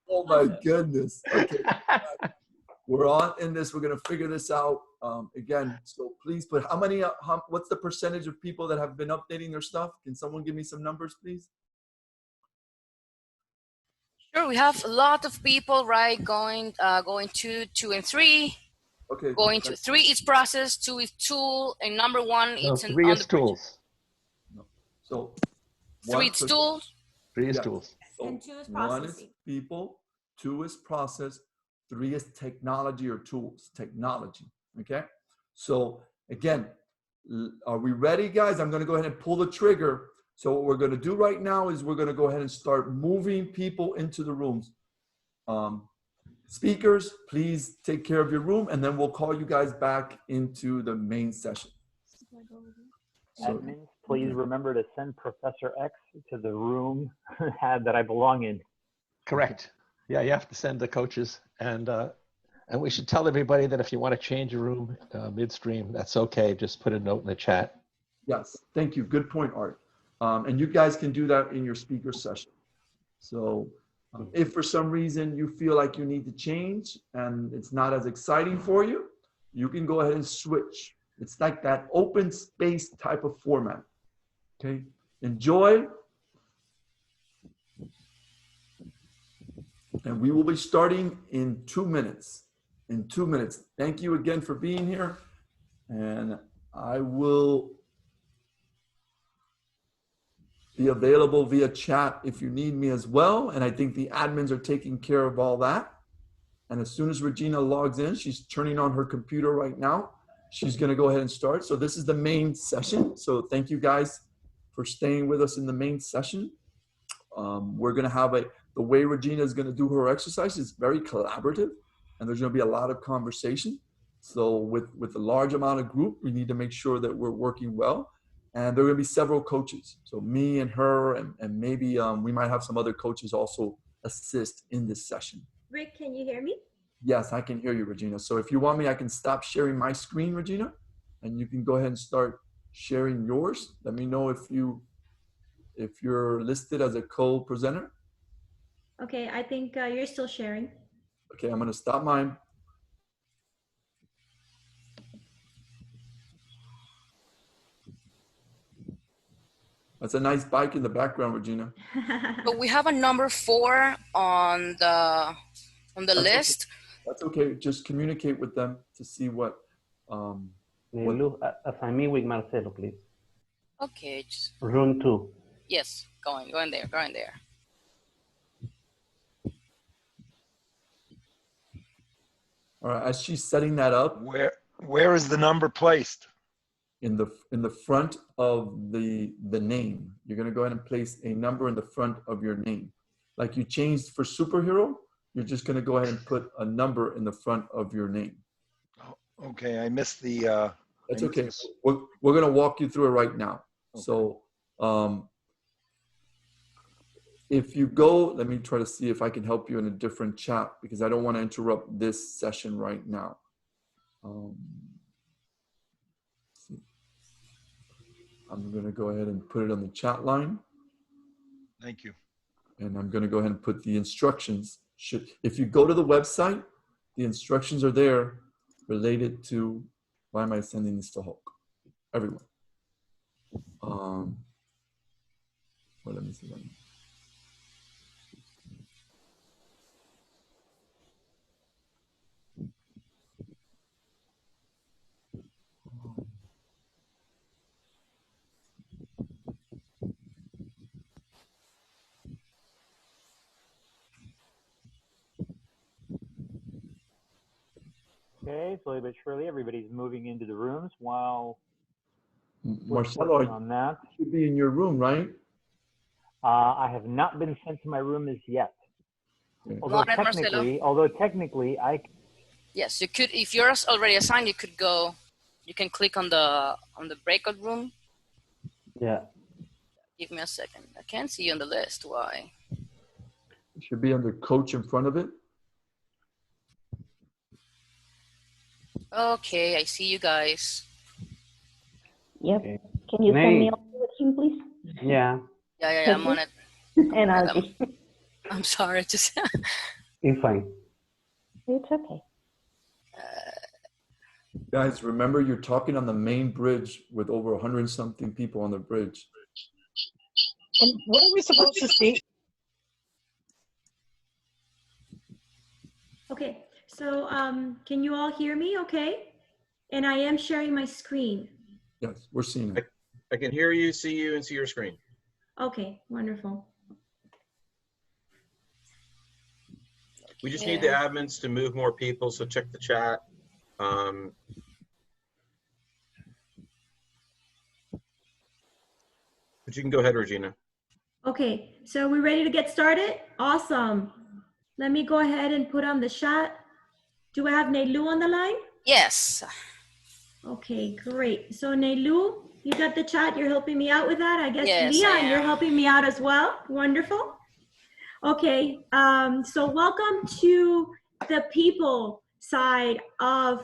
Oh my goodness. Okay. We're on in this. We're going to figure this out again. So please put what's the percentage of people that have been updating their stuff? Can someone give me some numbers, please? Sure, we have a lot of people, right? Going to 2 and 3. Okay. Going to 3 is process, 2 is tool, and number 1 No, it's 3 is tools. No. So 3 is tools. 3 is tools. So And 2 is 1 is processing. people, 2 is process, 3 is technology or tools, technology. Okay. So again, are we ready, guys? I'm going to go ahead and pull the trigger. So what we're going to do right now is we're going to go ahead and start moving people into the rooms. Speakers, please take care of your room, and then we'll call you guys back into the main session. Admins, please remember to send Professor X to the room that I belong in. Correct. Yeah, you have to send the coaches, and we should tell everybody that if you want to change a room midstream, that's okay. Just put a note in the chat. Yes, thank you. Good point, Art. And you guys can do that in your speaker session. So if for some reason you feel like you need to change and it's not as exciting for you, you can go ahead and switch. It's like that open space type of format. Okay, enjoy. And we will be starting in 2 minutes. In 2 minutes. Thank you again for being here. And I will be available via chat if you need me as well. And I think the admins are taking care of all that. And as soon as Regina logs in, she's turning on her computer right now. She's going to go ahead and start. So this is the main session. So thank you guys for staying with us in the main session. We're going to have the way Regina is going to do her exercise is very collaborative, and there's going to be a lot of conversation. So with a large amount of group, we need to make sure that we're working well. And there are going to be several coaches. So me and her, and maybe we might have some other coaches also assist in this session. Rick, can you hear me? Yes, I can hear you, Regina. So if you want me, I can stop sharing my screen, Regina, and you can go ahead and start sharing yours. Let me know if you're listed as a co-presenter. Okay, I think you're still sharing. Okay, I'm going to stop mine. That's a nice bike in the background, Regina. But we have a number 4 on the list. Okay. That's okay. Just communicate with them to see what. Assign me with Marcelo, please. Okay. Room 2. Yes, go in there. All right, as she's setting that up, Where is the number placed? in the front of the name, you're gonna go ahead and place a number in the front of your name. Like you changed for superhero, you're just gonna go ahead and put a number in the front of your name. Okay, I missed the. That's okay. We're gonna walk you through it right now. Okay. So if you go, let me try to see if I can help you in a different chat because I don't want to interrupt this session right now. See. I'm gonna go ahead and put it on the chat line. Thank you. And I'm gonna go ahead and put the instructions. If you go to the website, the instructions are there related to, why am I sending this to Hulk? Everyone. Well, let me see. Okay, slowly but surely, everybody's moving into the rooms while Marcelo, working on that. You should be in your room, right? I have not been sent to my room as yet. Okay. Although technically, I. Yes, you could. If you're already assigned, you could go. You can click on the breakout room. Yeah. Give me a second. I can't see you on the list. Why? It should be under coach in front of it. Okay, I see you guys. Yep. Okay. Can you send me on the team, please? Yeah. Yeah, I'm on it. And Archie. I'm sorry, just. It's fine. It's okay. Guys, remember you're talking on the main bridge with over 100-something people on the bridge. And what are we supposed to see? Okay, so can you all hear me okay? And I am sharing my screen. Yes, we're seeing it. I can hear you, see you, and see your screen. Okay, wonderful. We just need the admins to move more people, so check the chat. But you can go ahead, Regina. Okay, so we're ready to get started? Awesome. Let me go ahead and put on the chat. Do I have Neilu on the line? Yes. Okay, great. So Neilu, you got the chat. You're helping me out with that. I guess Yes, Leon, I you're am. helping me out as well. Wonderful. Okay, so welcome to the people side of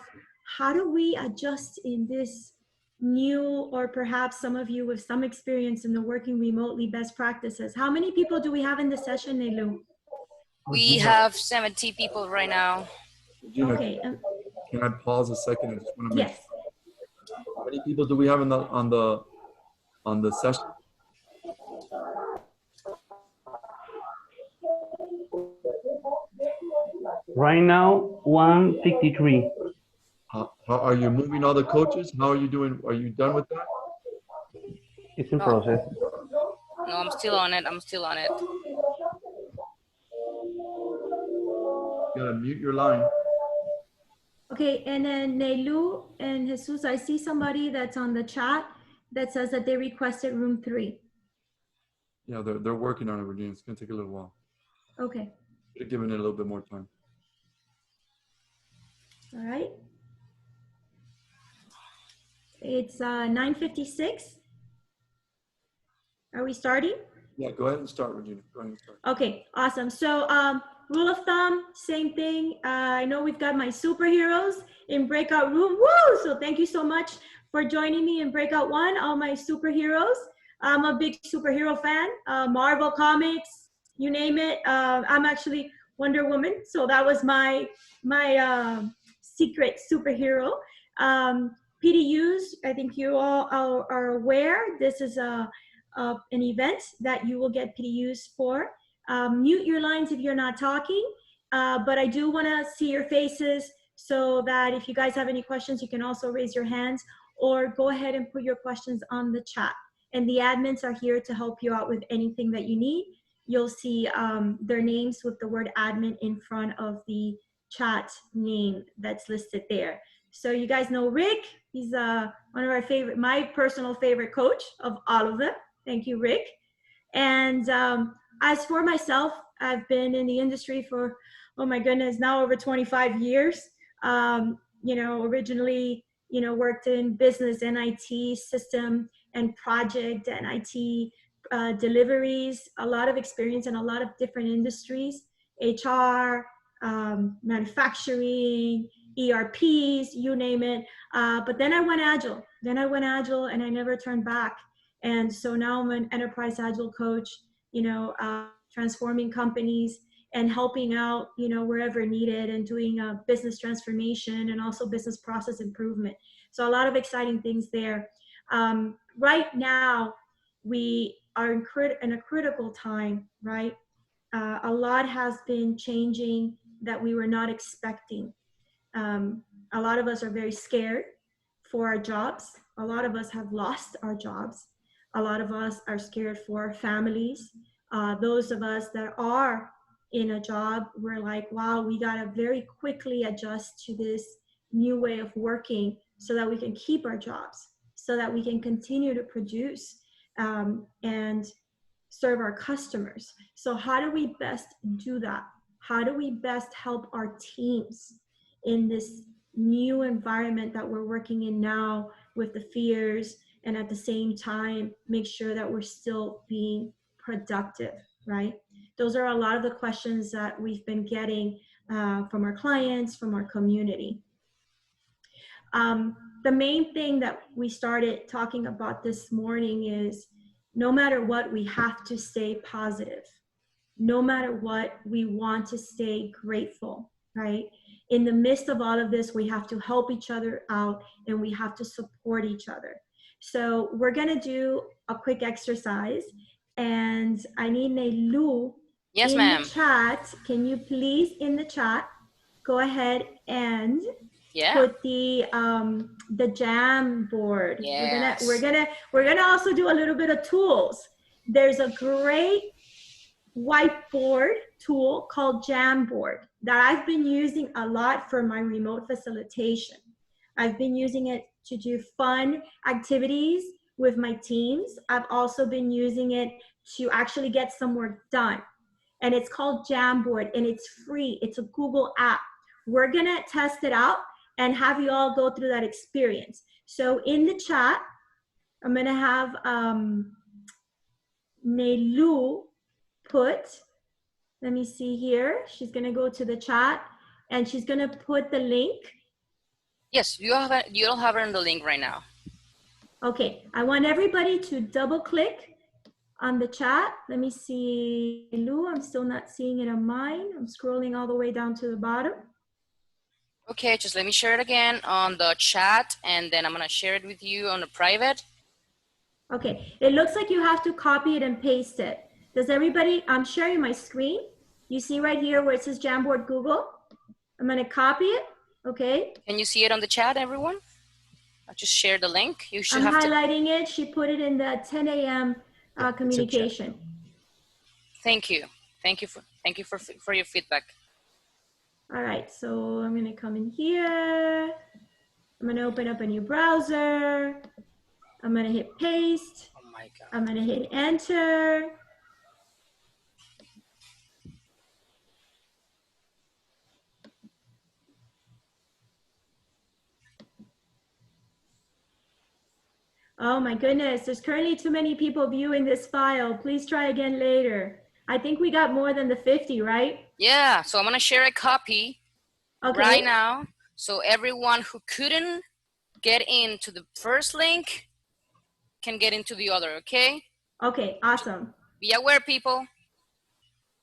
how do we adjust in this new, or perhaps some of you with some experience in the working remotely best practices. How many people do we have in the session, Neilu? We have 70 people right now. Regina, Okay. Can I pause a second? I just want to make Yes. sure. How many people do we have on the session? Right now, 163. How are you moving all the coaches? How are you doing? Are you done with that? It's in process. No, I'm still on it. I'm still on it. You gotta mute your line. Okay, and then Neilu and Jesus, I see somebody that's on the chat that says that they requested room 3. Yeah, they're working on it, Regina. It's gonna take a little while. Okay, Should have given it a little bit more time. all right. It's 9:56. Are we starting? Yeah, go ahead and start, Regina. Go ahead and start. Okay, awesome. So rule of thumb, same thing. I know we've got my superheroes in breakout room. Woo! So thank you so much for joining me in breakout 1, all my superheroes. I'm a big superhero fan, Marvel Comics, you name it. I'm actually Wonder Woman, so that was my secret superhero. PDUs, I think you all are aware, this is an event that you will get PDUs for. Mute your lines if you're not talking, but I do want to see your faces so that if you guys have any questions, you can also raise your hands or go ahead and put your questions on the chat. And the admins are here to help you out with anything that you need. You'll see their names with the word admin in front of the chat name that's listed there. So you guys know Rick. He's one of our favorite, my personal favorite coach of all of them. Thank you, Rick. And as for myself, I've been in the industry for, oh my goodness, now over 25 years. You know, originally, you know, worked in business and IT system and project and IT deliveries, a lot of experience in a lot of different industries, HR, manufacturing, ERPs, you name it. But then I went agile. And I never turned back. And so now I'm an enterprise agile coach, you know, transforming companies and helping out, you know, wherever needed, and doing business transformation and also business process improvement. So a lot of exciting things there. Right now, we are in a critical time, right? A lot has been changing that we were not expecting. A lot of us are very scared for our jobs. A lot of us have lost our jobs. A lot of us are scared for families. Those of us that are in a job, we're like, wow, we gotta very quickly adjust to this new way of working so that we can keep our jobs, so that we can continue to produce and serve our customers. So how do we best do that? How do we best help our teams in this new environment that we're working in now with the fears, and at the same time make sure that we're still being productive, right? Those are a lot of the questions that we've been getting from our clients, from our community. The main thing that we started talking about this morning is, no matter what, we have to stay positive. No matter what, we want to stay grateful, right? In the midst of all of this, we have to help each other out, and we have to support each other. So we're gonna do a quick exercise, and I need Neilu Yes, in ma'am. the chat. Can you please, in the chat, go ahead and put the Jamboard. Yes. We're gonna also do a little bit of tools. There's a great whiteboard tool called Jamboard that I've been using a lot for my remote facilitation. I've been using it to do fun activities with my teams. I've also been using it to actually get some work done. And it's called Jamboard, and it's free. It's a Google app. We're gonna test it out and have you all go through that experience. So in the chat, I'm gonna have Neilu put, let me see here. She's gonna go to the chat and she's gonna put the link. Yes, you don't have it on the link right now. Okay, I want everybody to double click on the chat. Let me see, Lou, I'm still not seeing it on mine. I'm scrolling all the way down to the bottom. Okay, just let me share it again on the chat, and then I'm gonna share it with you on the private. Okay, it looks like you have to copy it and paste it. Does everybody, I'm sharing my screen. You see right here where it says Jamboard Google? I'm gonna copy it, okay? Can you see it on the chat, everyone? I just shared the link. You should I'm have highlighting it. She put it in the 10 a.m. Communication. Thank you. Thank you for your feedback. All right, so I'm gonna come in here. I'm gonna open up a new browser. I'm gonna hit paste. Oh my God. I'm gonna hit enter. Oh my goodness, there's currently too many people viewing this file. Please try again later. I think we got more than the 50, right? Yeah, so I'm gonna share a copy right now. So everyone who couldn't get into the first link can get into the other, okay? Okay, awesome. Be aware, people.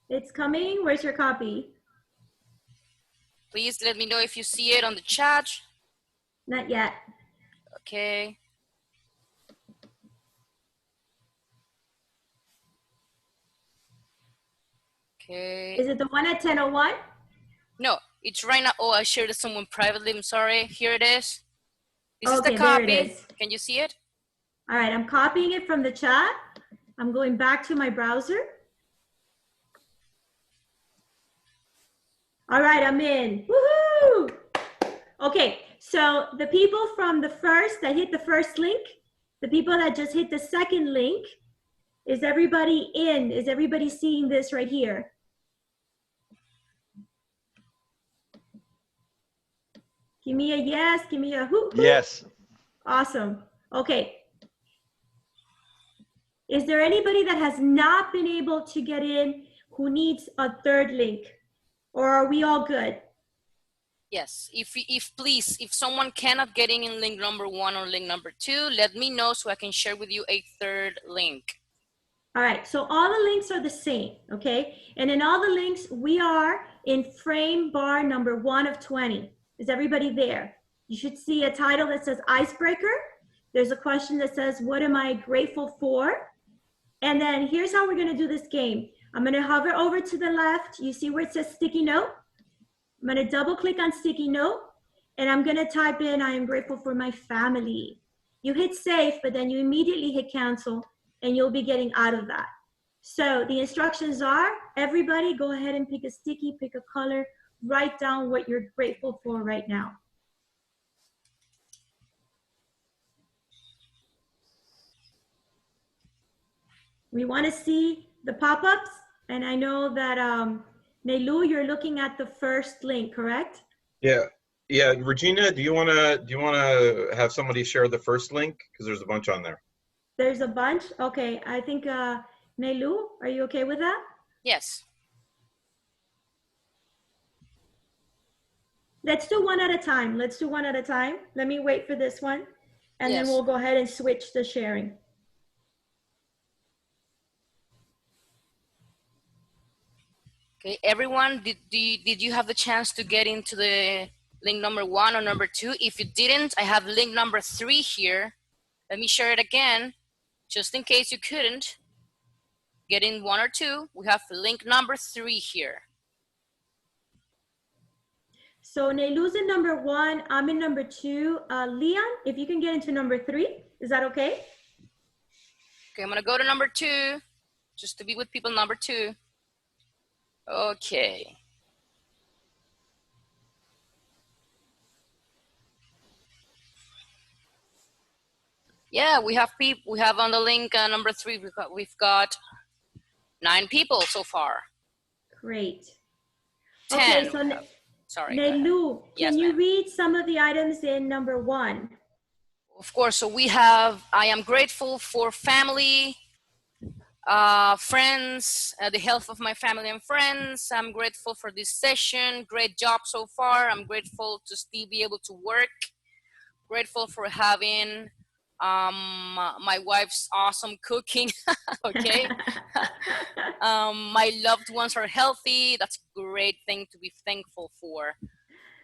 It's coming. Where's your copy? Please let me know if you see it on the chat. Not yet. Okay. Okay. Is it the one at 10:01? No, it's right now. Oh, I shared it to someone privately. I'm sorry. Here it is. This is Okay, the there copy. it is. Can you see it? All right, I'm copying it from the chat. I'm going back to my browser. All right, I'm in. Woohoo! Okay, so the people from the first that hit the first link, the people that just hit the second link, is everybody in? Is everybody seeing this right here? Give me a yes, give me a hoop. Yes. Awesome. Okay. Is there anybody that has not been able to get in who needs a third link? Or are we all good? Yes, if please, if someone cannot get in link number 1 or link number 2, let me know so I can share with you a third link. All right, so all the links are the same, okay? And in all the links, we are in frame bar number 1 of 20. Is everybody there? You should see a title that says Icebreaker. There's a question that says, what am I grateful for? And then here's how we're gonna do this game. I'm gonna hover over to the left. You see where it says sticky note? I'm gonna double click on sticky note and I'm gonna type in, I am grateful for my family. You hit save, but then you immediately hit cancel and you'll be getting out of that. So the instructions are, everybody go ahead and pick a sticky, pick a color, write down what you're grateful for right now. We wanna see the pop-ups, and I know that Nelu, you're looking at the first link, correct? Yeah. Yeah, Regina, do you wanna have somebody share the first link? Because there's a bunch on there. There's a bunch? Okay, I think Nelu, are you okay with that? Yes. Let's do one at a time. Let's do one at a time. Let me wait for this one, and then Yes. we'll go ahead and switch the sharing. Okay, everyone, did you have the chance to get into the link number 1 or number 2? If you didn't, I have link number 3 here. Let me share it again, just in case you couldn't get in 1 or 2. We have link number 3 here. So Nelu's in number 1, I'm in number 2. Leon, if you can get into number 3, is that okay? Okay, I'm gonna go to number 2, just to be with people number 2. Okay. Yeah, we have people. We have on the link number 3. We've got 9 people so far. Great. 10. Okay, so Sorry. go ahead. Nelu, Yes, can you ma'am. read some of the items in number 1? Of course. So we have. I am grateful for family, friends, the health of my family and friends. I'm grateful for this session. Great job so far. I'm grateful to still be able to work. Grateful for having my wife's awesome cooking. Okay. My loved ones are healthy. That's a great thing to be thankful for.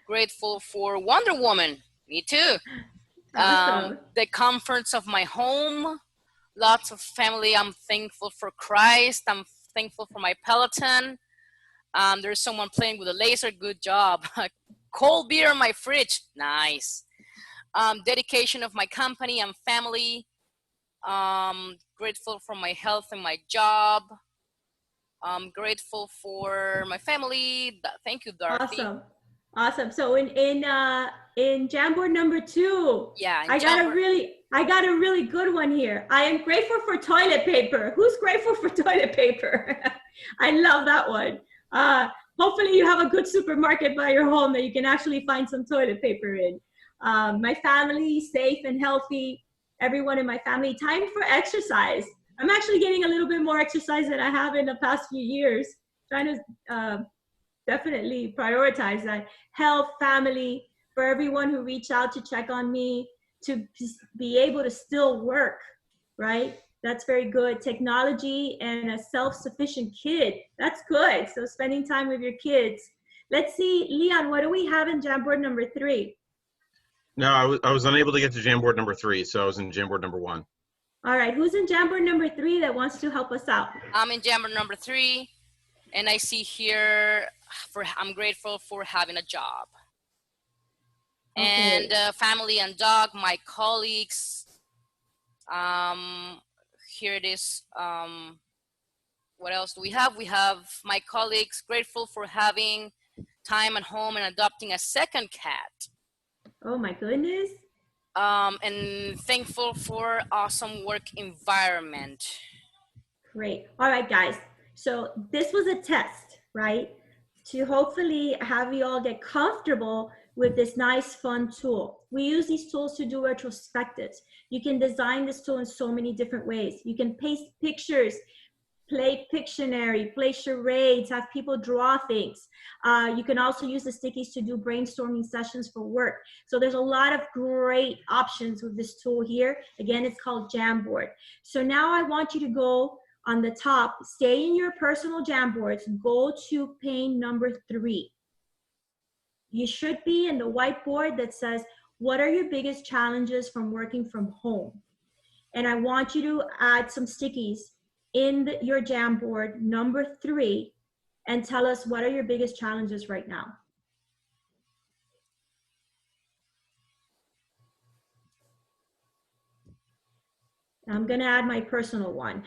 Grateful for Wonder Woman. Me too. Awesome. The comforts of my home. Lots of family. I'm thankful for Christ. I'm thankful for my Peloton. There's someone playing with a laser. Good job. Cold beer in my fridge. Nice. Dedication of my company and family. Grateful for my health and my job. I'm grateful for my family. Thank you, Dorothy. Awesome. Awesome. So in Jamboard number 2, Yeah, in I got a really good one here. I am grateful for toilet paper. Who's grateful for toilet paper? I love that one. Hopefully you have a good supermarket by your home that you can actually find some toilet paper in. My family, safe and healthy. Everyone in my family. Time for exercise. I'm actually getting a little bit more exercise than I have in the past few years. Trying to definitely prioritize that. Health, family, for everyone who reached out to check on me, to be able to still work, right? That's very good. Technology and a self-sufficient kid. That's good. So spending time with your kids. Let's see, Leon, what do we have in Jamboard number 3? No, I was unable to get to Jamboard number 3, so I was in Jamboard number 1. All right, who's in Jamboard number 3 that wants to help us out? I'm in Jamboard number 3, and I see here I'm grateful for having a job. Okay. And family and dog, my colleagues. Here it is. What else do we have? We have my colleagues, grateful for having time at home and adopting a second cat. Oh my goodness. And thankful for awesome work environment. Great. All right, guys. So this was a test, right? To hopefully have you all get comfortable with this nice, fun tool. We use these tools to do retrospectives. You can design this tool in so many different ways. You can paste pictures, play Pictionary, play charades, have people draw things. You can also use the stickies to do brainstorming sessions for work. So there's a lot of great options with this tool here. Again, it's called Jamboard. So now I want you to go on the top, stay in your personal Jamboards, go to pane number 3. You should be in the whiteboard that says, what are your biggest challenges from working from home? And I want you to add some stickies in your Jamboard number 3 and tell us what are your biggest challenges right now. I'm gonna add my personal one.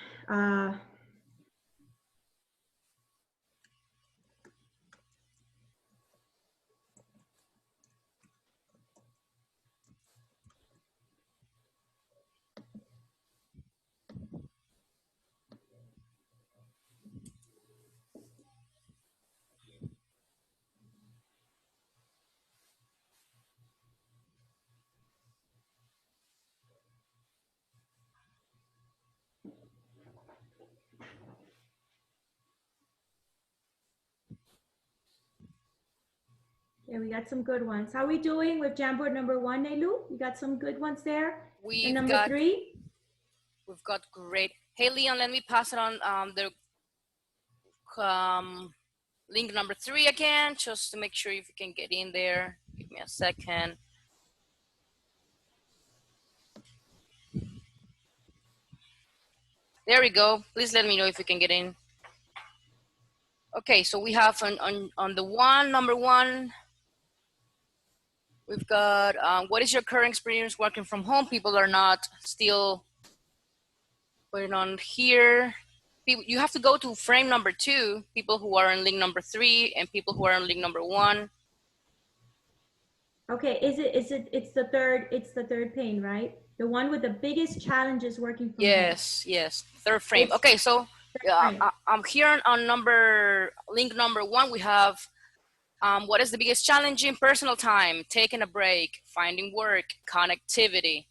Yeah, we got some good ones. How are we doing with Jamboard number 1, Nelu? You got some good ones there? And number 3? We've got great. Hey, Leon, let me pass it on the link number 3 again, just to make sure if you can get in there. Give me a second. There we go. Please let me know if you can get in. Okay, so we have on the number 1, we've got what is your current experience working from home? People are not still putting on here. People, you have to go to frame number 2, people who are in link number 3 and people who are in link number 1. Okay, it's the third pane, right? The one with the biggest challenges working from home. Yes, third frame. Okay, so I'm here on link number 1. We have what is the biggest challenge in personal time? Taking a break, finding work, connectivity,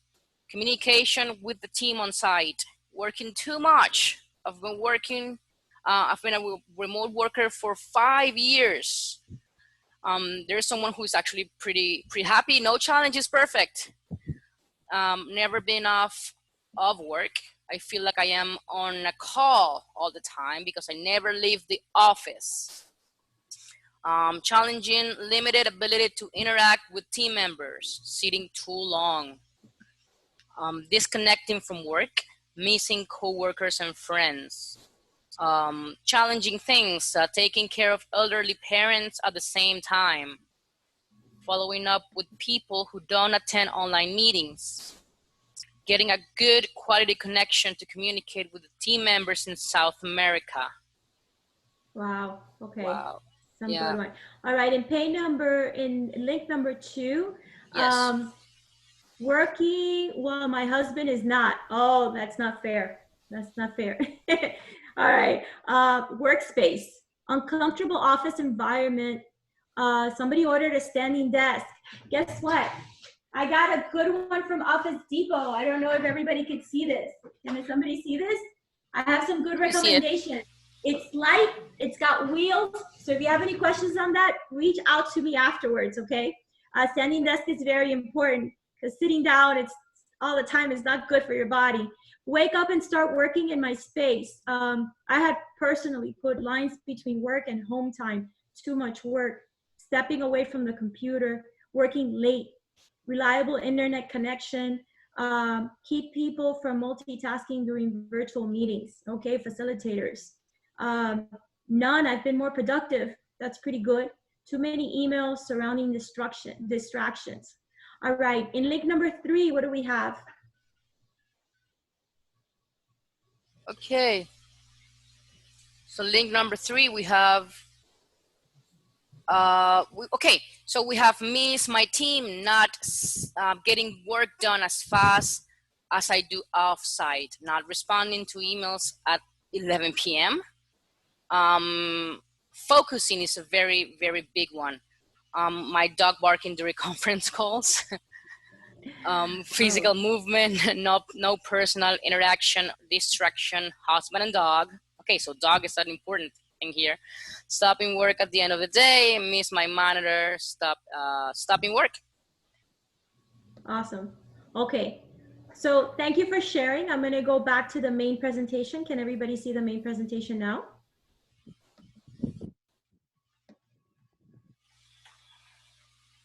communication with the team on site, working too much. I've been a remote worker for 5 years. There's someone who's actually pretty happy. No challenge is perfect. Never been off of work. I feel like I am on a call all the time because I never leave the office. Challenging, limited ability to interact with team members, sitting too long. Disconnecting from work, missing coworkers and friends. Challenging things, taking care of elderly parents at the same time. Following up with people who don't attend online meetings. Getting a good quality connection to communicate with the team members in South America. Wow, okay. Wow. Some good one. All right, in link number 2, yes. Working while my husband is not. Oh, that's not fair. That's not fair. All right, workspace, uncomfortable office environment. Somebody ordered a standing desk. Guess what? I got a good one from Office Depot. I don't know if everybody can see this. Can somebody see this? I have some good recommendations. It's light, it's got wheels. So if you have any questions on that, reach out to me afterwards, okay? Standing desk is very important because sitting down all the time is not good for your body. Wake up and start working in my space. I had personally put lines between work and home time, too much work, stepping away from the computer, working late, reliable internet connection, keep people from multitasking during virtual meetings, okay, facilitators. None, I've been more productive. That's pretty good. Too many emails surrounding distractions. All right, in link number 3, what do we have? Okay. So link number 3, we have Okay, so we have missed my team not getting work done as fast as I do off-site, not responding to emails at 11 p.m. Focusing is a very, very big one. My dog barking during conference calls. Physical movement, no personal interaction, distraction, husband and dog. Okay, so dog is an important thing here. Stopping work at the end of the day, miss my monitor, stopping work. Awesome. Okay, so thank you for sharing. I'm gonna go back to the main presentation. Can everybody see the main presentation now?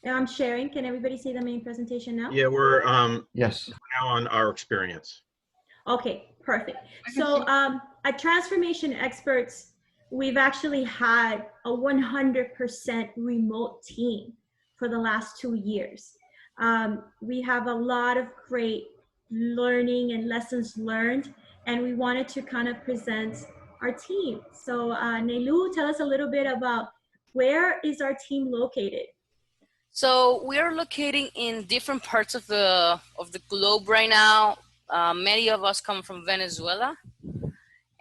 And I'm sharing. Can everybody see the main presentation now? Yeah, we're Yes. now on our experience. Okay, perfect. So at Transformation Experts, we've actually had a 100% remote team for the last 2 years. We have a lot of great learning and lessons learned, and we wanted to kind of present our team. So Nelu, tell us a little bit about where is our team located? So we are locating in different parts of the globe right now. Many of us come from Venezuela.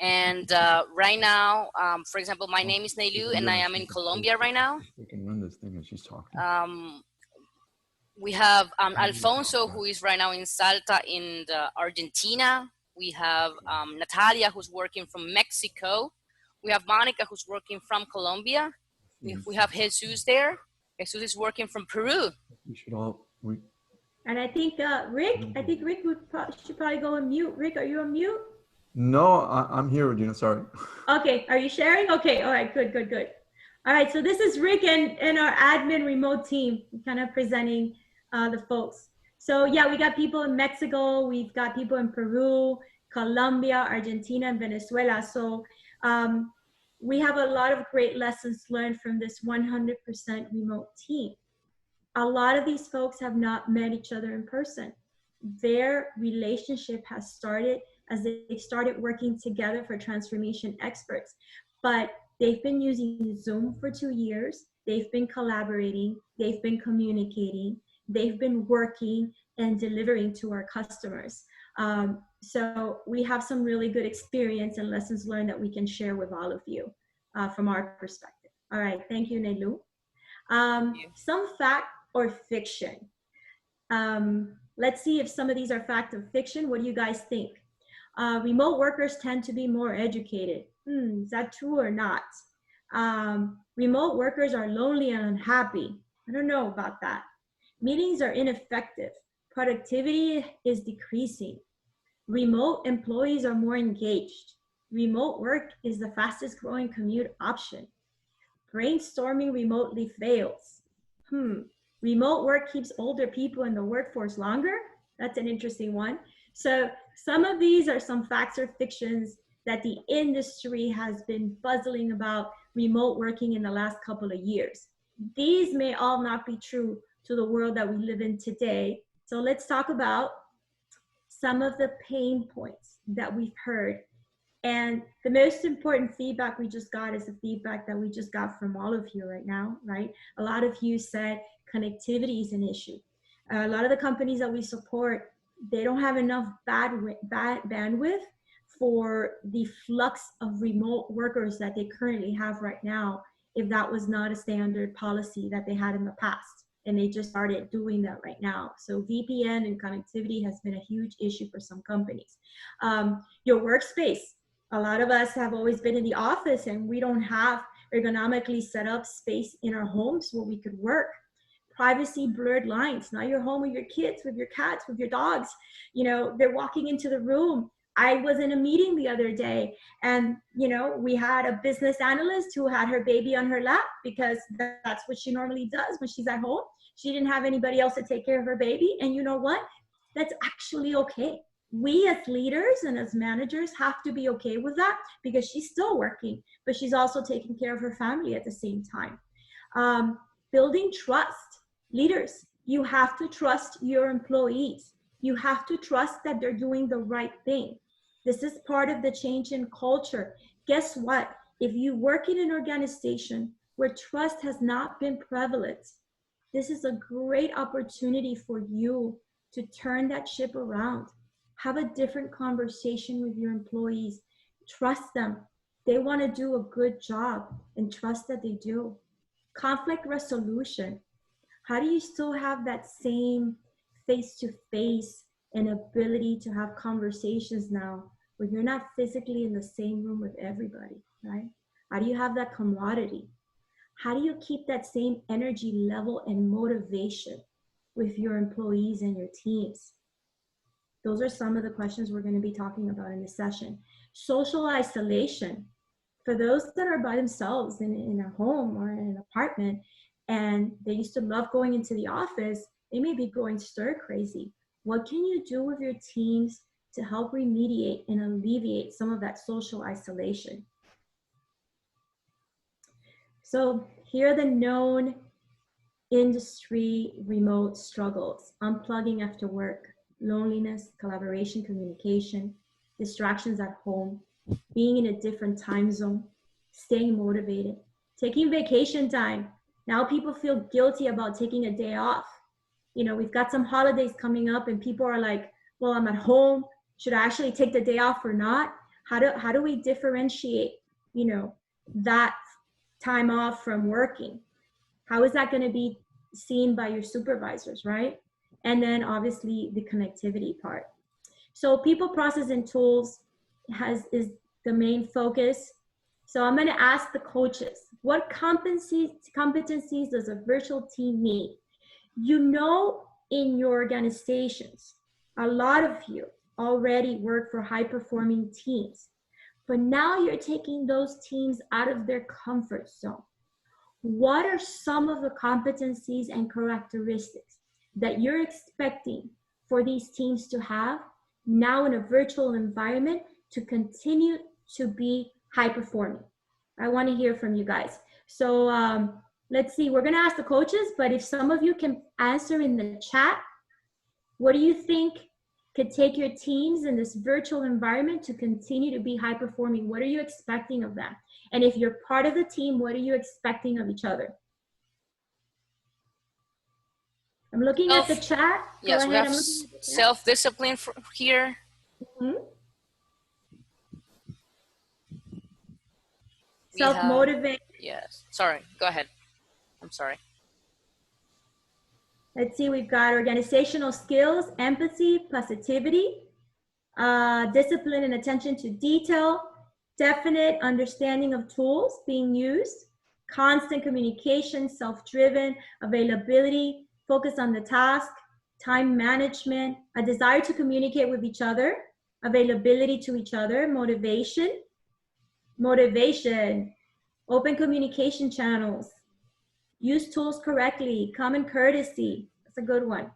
And right now, for example, my name is Neilu and I am in Colombia right now. We can run this thing and she's talking. We have Alfonso, who is right now in Salta in Argentina. We have Natalia, who's working from Mexico. We have Monica, who's working from Colombia. We have Jesus there. Jesus is working from Peru. We should all, And I think Rick should probably go on mute. Rick, are you on mute? No, I'm here, Regina, sorry. Okay, are you sharing? Okay, all right, good. All right, so this is Rick and our admin remote team kind of presenting the folks. So yeah, we got people in Mexico, we've got people in Peru, Colombia, Argentina, and Venezuela. So we have a lot of great lessons learned from this 100% remote team. A lot of these folks have not met each other in person. Their relationship has started as they started working together for Transformation Experts. But they've been using Zoom for 2 years. They've been collaborating. They've been communicating. They've been working and delivering to our customers. So we have some really good experience and lessons learned that we can share with all of you from our perspective. All right, thank you, Nelu. Some fact or fiction. Let's see if some of these are fact or fiction. What do you guys think? Remote workers tend to be more educated. Is that true or not? Remote workers are lonely and unhappy. I don't know about that. Meetings are ineffective. Productivity is decreasing. Remote employees are more engaged. Remote work is the fastest growing commute option. Brainstorming remotely fails. Remote work keeps older people in the workforce longer. That's an interesting one. So some of these are some facts or fictions that the industry has been buzzing about remote working in the last couple of years. These may all not be true to the world that we live in today. So let's talk about some of the pain points that we've heard. And the most important feedback we just got is the feedback that we just got from all of you right now, right? A lot of you said connectivity is an issue. A lot of the companies that we support, they don't have enough bandwidth for the flux of remote workers that they currently have right now, if that was not a standard policy that they had in the past. And they just started doing that right now. So VPN and connectivity has been a huge issue for some companies. Your workspace. A lot of us have always been in the office and we don't have ergonomically set up space in our homes where we could work. Privacy blurred lines. Now you're home with your kids, with your cats, with your dogs. You know, they're walking into the room. I was in a meeting the other day and, you know, we had a business analyst who had her baby on her lap because that's what she normally does when she's at home. She didn't have anybody else to take care of her baby. And you know what? That's actually okay. We as leaders and as managers have to be okay with that because she's still working, but she's also taking care of her family at the same time. Building trust. Leaders, you have to trust your employees. You have to trust that they're doing the right thing. This is part of the change in culture. Guess what? If you work in an organization where trust has not been prevalent. This is a great opportunity for you to turn that ship around. Have a different conversation with your employees. Trust them. They want to do a good job, and trust that they do. Conflict resolution. How do you still have that same face-to-face and ability to have conversations now when you're not physically in the same room with everybody, right? How do you have that camaraderie? How do you keep that same energy level and motivation with your employees and your teams? Those are some of the questions we're going to be talking about in this session. Social isolation. For those that are by themselves in a home or in an apartment, and they used to love going into the office, they may be going stir crazy. What can you do with your teams to help remediate and alleviate some of that social isolation? So here are the known industry remote struggles: unplugging after work, loneliness, collaboration, communication, distractions at home, being in a different time zone, staying motivated, taking vacation time. Now people feel guilty about taking a day off. You know, we've got some holidays coming up and people are like, well, I'm at home. Should I actually take the day off or not? How do we differentiate, you know, that time off from working? How is that going to be seen by your supervisors, right? And then obviously the connectivity part. So people, process, and tools is the main focus. So I'm going to ask the coaches, what competencies does a virtual team need? You know, in your organizations, a lot of you already work for high-performing teams, but now you're taking those teams out of their comfort zone. What are some of the competencies and characteristics that you're expecting for these teams to have now in a virtual environment to continue to be high-performing? I want to hear from you guys. So let's see, we're going to ask the coaches, but if some of you can answer in the chat, what do you think could take your teams in this virtual environment to continue to be high performing? What are you expecting of them? And if you're part of the team, what are you expecting of each other? I'm looking at the chat. Yes, we have self-discipline here. Mm-hmm. Self-motivate. Yes, sorry, go ahead. I'm sorry. Let's see, we've got organizational skills, empathy, positivity, discipline and attention to detail, definite understanding of tools being used, constant communication, self-driven, availability, focus on the task, time management, a desire to communicate with each other, availability to each other, motivation, open communication channels, use tools correctly, common courtesy. That's a good one.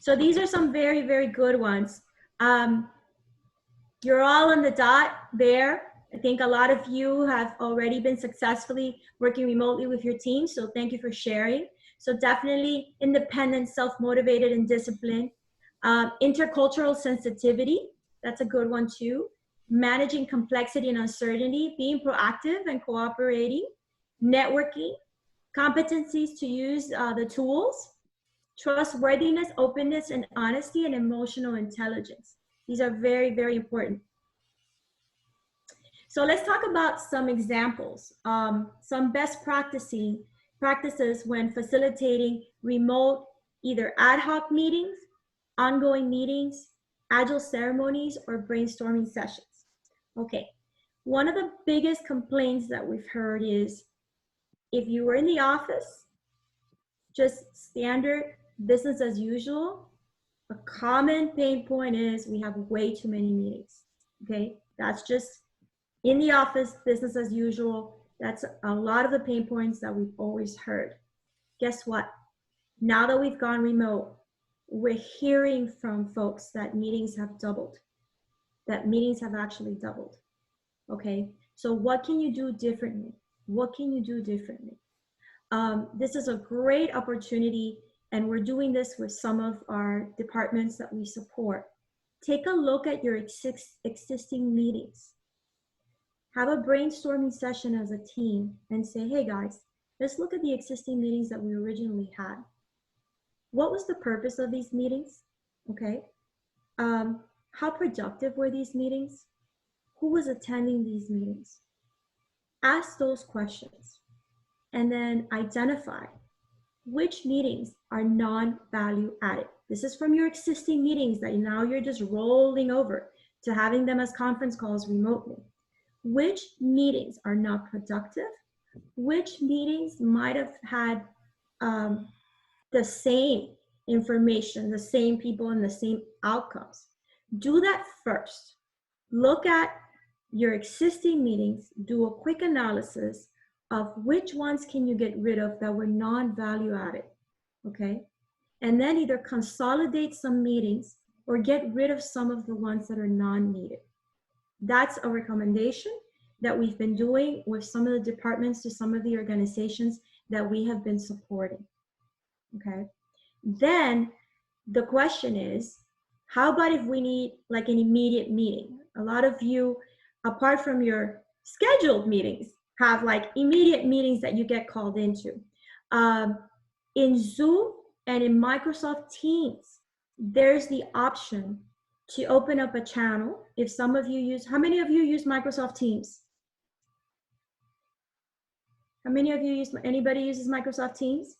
So these are some very, very good ones. You're all on the dot there. I think a lot of you have already been successfully working remotely with your team, so thank you for sharing. So definitely independent, self-motivated, and disciplined. Intercultural sensitivity, that's a good one too. Managing complexity and uncertainty, being proactive and cooperating, networking, competencies to use the tools, trustworthiness, openness, and honesty, and emotional intelligence. These are very, very important. So let's talk about some examples, some best practices when facilitating remote, either ad hoc meetings, ongoing meetings, agile ceremonies, or brainstorming sessions. Okay, one of the biggest complaints that we've heard is if you were in the office, just standard business as usual, a common pain point is we have way too many meetings, okay? That's just in the office, business as usual. That's a lot of the pain points that we've always heard. Guess what? Now that we've gone remote, we're hearing from folks that meetings have doubled, that meetings have actually doubled, okay? So what can you do differently? What can you do differently? This is a great opportunity, and we're doing this with some of our departments that we support. Take a look at your existing meetings. have a brainstorming session as a team and say, hey guys, let's look at the existing meetings that we originally had. What was the purpose of these meetings? Okay. How productive were these meetings? Who was attending these meetings? Ask those questions and then identify which meetings are non-value added. This is from your existing meetings that now you're just rolling over to having them as conference calls remotely. Which meetings are not productive? Which meetings might have had the same information, the same people, and the same outcomes? Do that first. Look at your existing meetings, do a quick analysis of which ones can you get rid of that were non-value added, okay? And then either consolidate some meetings or get rid of some of the ones that are non-needed. That's a recommendation that we've been doing with some of the departments to some of the organizations that we have been supporting, okay? Then the question is, how about if we need like an immediate meeting? A lot of you, apart from your scheduled meetings, have like immediate meetings that you get called into. In Zoom and in Microsoft Teams, there's the option to open up a channel. If some of you use, how many of you use Microsoft Teams? How many of you use, anybody uses Microsoft Teams?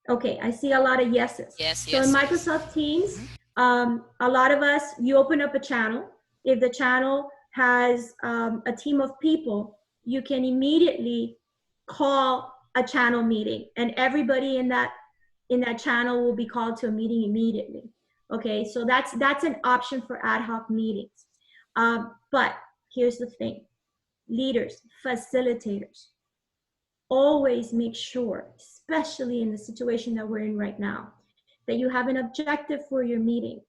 Okay, I see a lot of yeses. Yes, so in Microsoft Teams, a lot of us, you open up a channel. If the channel has a team of people, you can immediately call a channel meeting and everybody in that channel will be called to a meeting immediately. Okay, so that's an option for ad hoc meetings. But here's the thing, leaders, facilitators, always make sure, especially in the situation that we're in right now, that you have an objective for your meeting,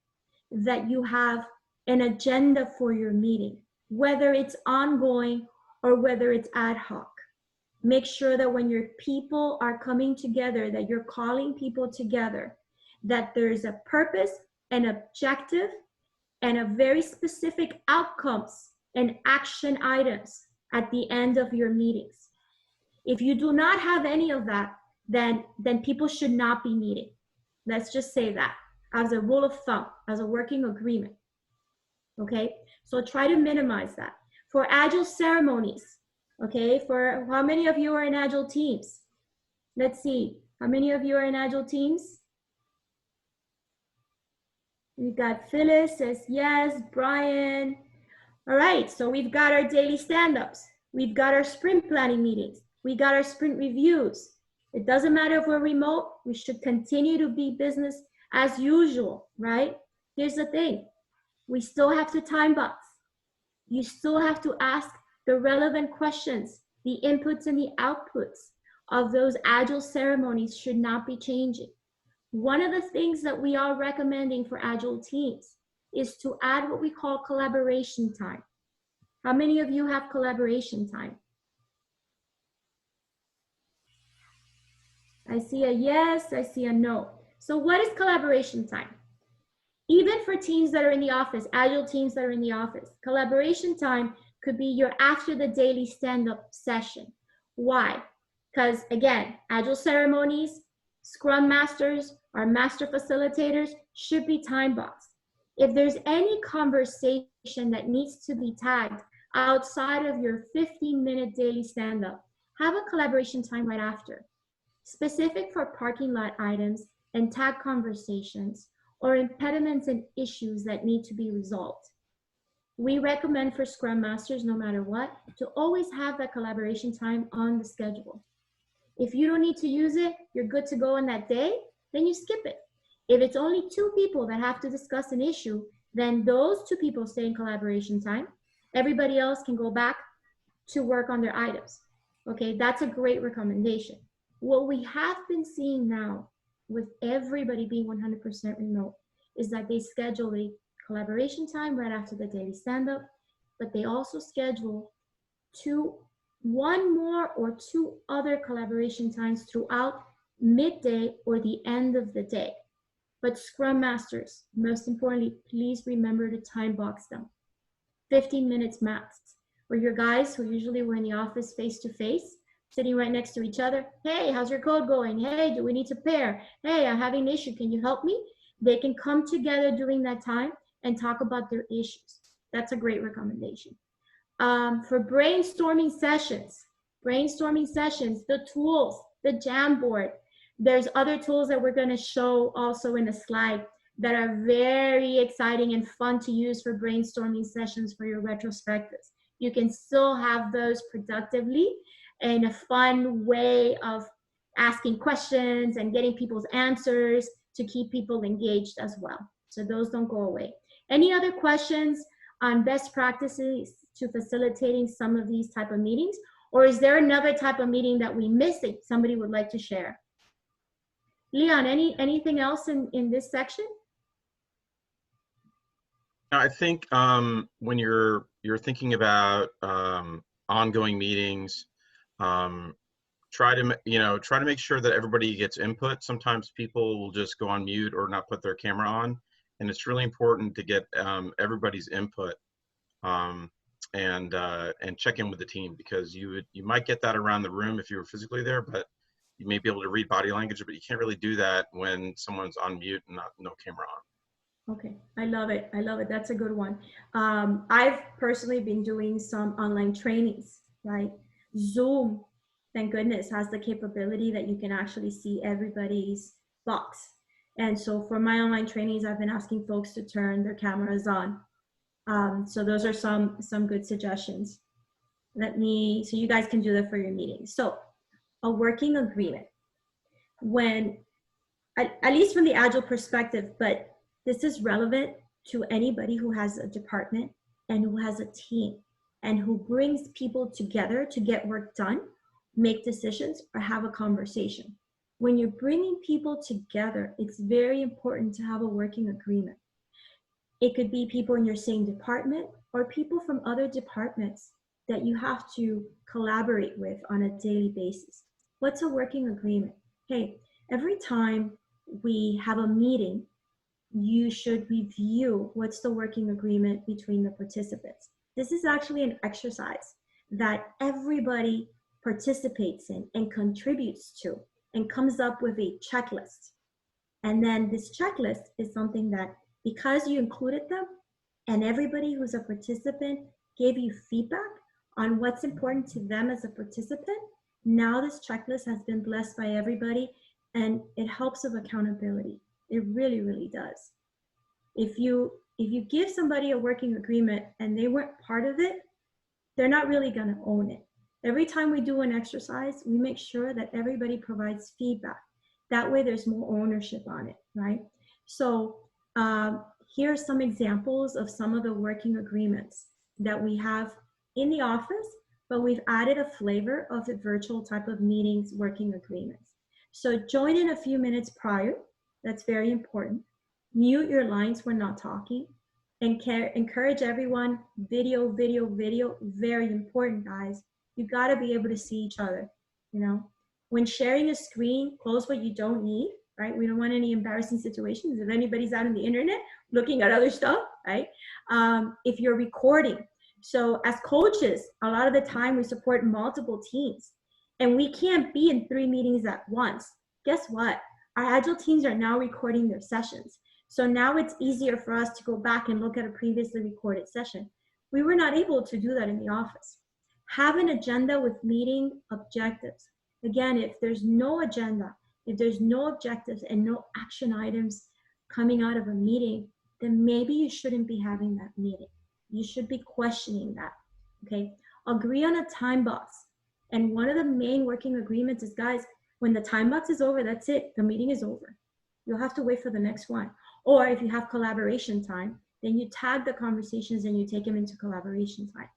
that you have an agenda for your meeting, whether it's ongoing or whether it's ad hoc. Make sure that when your people are coming together, that you're calling people together, that there's a purpose, an objective, and a very specific outcomes and action items at the end of your meetings. If you do not have any of that, then people should not be meeting. Let's just say that as a rule of thumb, as a working agreement. Okay, so try to minimize that. For Agile ceremonies, okay, for how many of you are in Agile teams? Let's see, how many of you are in Agile teams? We've got Phyllis says yes, Brian. All right, so we've got our daily stand-ups. We've got our sprint planning meetings. We got our sprint reviews. It doesn't matter if we're remote, we should continue to be business as usual, right? Here's the thing, we still have to time box. You still have to ask the relevant questions. The inputs and the outputs of those Agile ceremonies should not be changing. One of the things that we are recommending for Agile teams is to add what we call collaboration time. How many of you have collaboration time? I see a yes, I see a no. So what is collaboration time? Even for teams that are in the office, Agile teams that are in the office, collaboration time could be your after the daily stand-up session. Why? Because again, Agile ceremonies, Scrum Masters, our master facilitators should be time boxed. If there's any conversation that needs to be tagged outside of your 15-minute daily stand-up, have a collaboration time right after. Specific for parking lot items and tag conversations or impediments and issues that need to be resolved. We recommend for Scrum Masters, no matter what, to always have that collaboration time on the schedule. If you don't need to use it, you're good to go on that day, then you skip it. If it's only 2 people that have to discuss an issue, then those 2 people stay in collaboration time. Everybody else can go back to work on their items. Okay, that's a great recommendation. What we have been seeing now with everybody being 100% remote is that they schedule a collaboration time right after the daily stand-up, but they also schedule 1 more or 2 other collaboration times throughout midday or the end of the day. But Scrum Masters, most importantly, please remember to time box them. 15 minutes max. where your guys who usually were in the office face to face, sitting right next to each other. Hey, how's your code going? Hey, do we need to pair? Hey, I'm having an issue. Can you help me? They can come together during that time and talk about their issues. That's a great recommendation. For brainstorming sessions, the tools, the Jamboard. There's other tools that we're going to show also in a slide that are very exciting and fun to use for brainstorming sessions for your retrospectives. You can still have those productively in a fun way of asking questions and getting people's answers to keep people engaged as well. So those don't go away. Any other questions on best practices to facilitating some of these type of meetings? Or is there another type of meeting that we missed that somebody would like to share? Leon, anything else in this section? I think when you're thinking about ongoing meetings, try to make sure that everybody gets input. Sometimes people will just go on mute or not put their camera on, and it's really important to get everybody's input and check in with the team, because you might get that around the room if you were physically there, but you may be able to read body language, but you can't really do that when someone's on mute and no camera on. Okay, I love it. I love it. That's a good one. I've personally been doing some online trainings, right? Zoom, thank goodness, has the capability that you can actually see everybody's box. And so for my online trainings, I've been asking folks to turn their cameras on. So those are some good suggestions. So you guys can do that for your meetings. So a working agreement. When, at least from the Agile perspective, but this is relevant to anybody who has a department and who has a team and who brings people together to get work done, make decisions, or have a conversation. When you're bringing people together, it's very important to have a working agreement. It could be people in your same department or people from other departments that you have to collaborate with on a daily basis. What's a working agreement? Hey, every time we have a meeting, you should review what's the working agreement between the participants. This is actually an exercise that everybody participates in and contributes to and comes up with a checklist. And then this checklist is something that, because you included them and everybody who's a participant gave you feedback on what's important to them as a participant, now this checklist has been blessed by everybody and it helps with accountability. It really, really does. If you give somebody a working agreement and they weren't part of it, they're not really going to own it. Every time we do an exercise, we make sure that everybody provides feedback. That way there's more ownership on it, right? So here are some examples of some of the working agreements that we have in the office, but we've added a flavor of the virtual type of meetings working agreements. So join in a few minutes prior. That's very important. Mute your lines when not talking, and encourage everyone. Video, very important, guys. You got to be able to see each other. You know, when sharing a screen, close what you don't need, right? We don't want any embarrassing situations if anybody's out on the internet looking at other stuff, right? If you're recording. So as coaches, a lot of the time we support multiple teams and we can't be in 3 meetings at once. Guess what? Our Agile teams are now recording their sessions. So now it's easier for us to go back and look at a previously recorded session. We were not able to do that in the office. Have an agenda with meeting objectives. Again, if there's no agenda, if there's no objectives and no action items coming out of a meeting, then maybe you shouldn't be having that meeting. You should be questioning that, okay? Agree on a time box. And one of the main working agreements is, guys, when the time box is over, that's it. The meeting is over. You'll have to wait for the next one. Or if you have collaboration time, then you tag the conversations and you take them into collaboration time.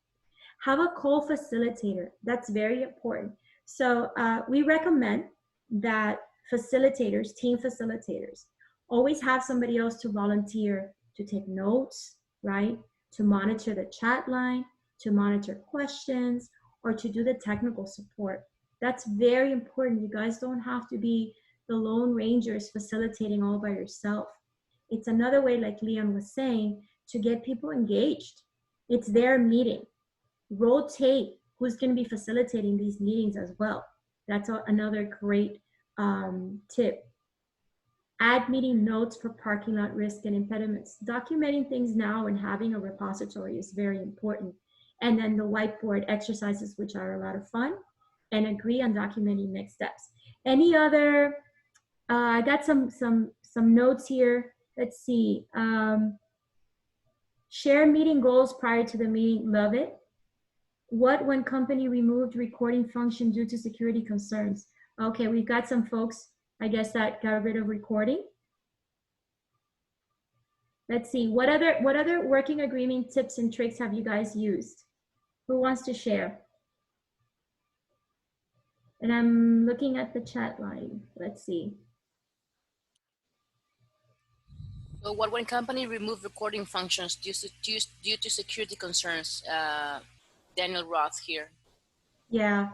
Have a co-facilitator. That's very important. So we recommend that facilitators, team facilitators, always have somebody else to volunteer to take notes, right? To monitor the chat line, to monitor questions, or to do the technical support. That's very important. You guys don't have to be the Lone Rangers facilitating all by yourself. It's another way, like Leon was saying, to get people engaged. It's their meeting. Rotate who's going to be facilitating these meetings as well. That's another great tip. Add meeting notes for parking lot risk and impediments. Documenting things now and having a repository is very important. And then the whiteboard exercises, which are a lot of fun, and agree on documenting next steps. Any other, I got some notes here. Let's see. Share meeting goals prior to the meeting, love it. What when company removed recording function due to security concerns? Okay, we've got some folks, I guess, that got rid of recording. Let's see, what other working agreement tips and tricks have you guys used? Who wants to share? And I'm looking at the chat line. Let's see. So what when company remove recording functions due to security concerns? Daniel Roth here. Yeah,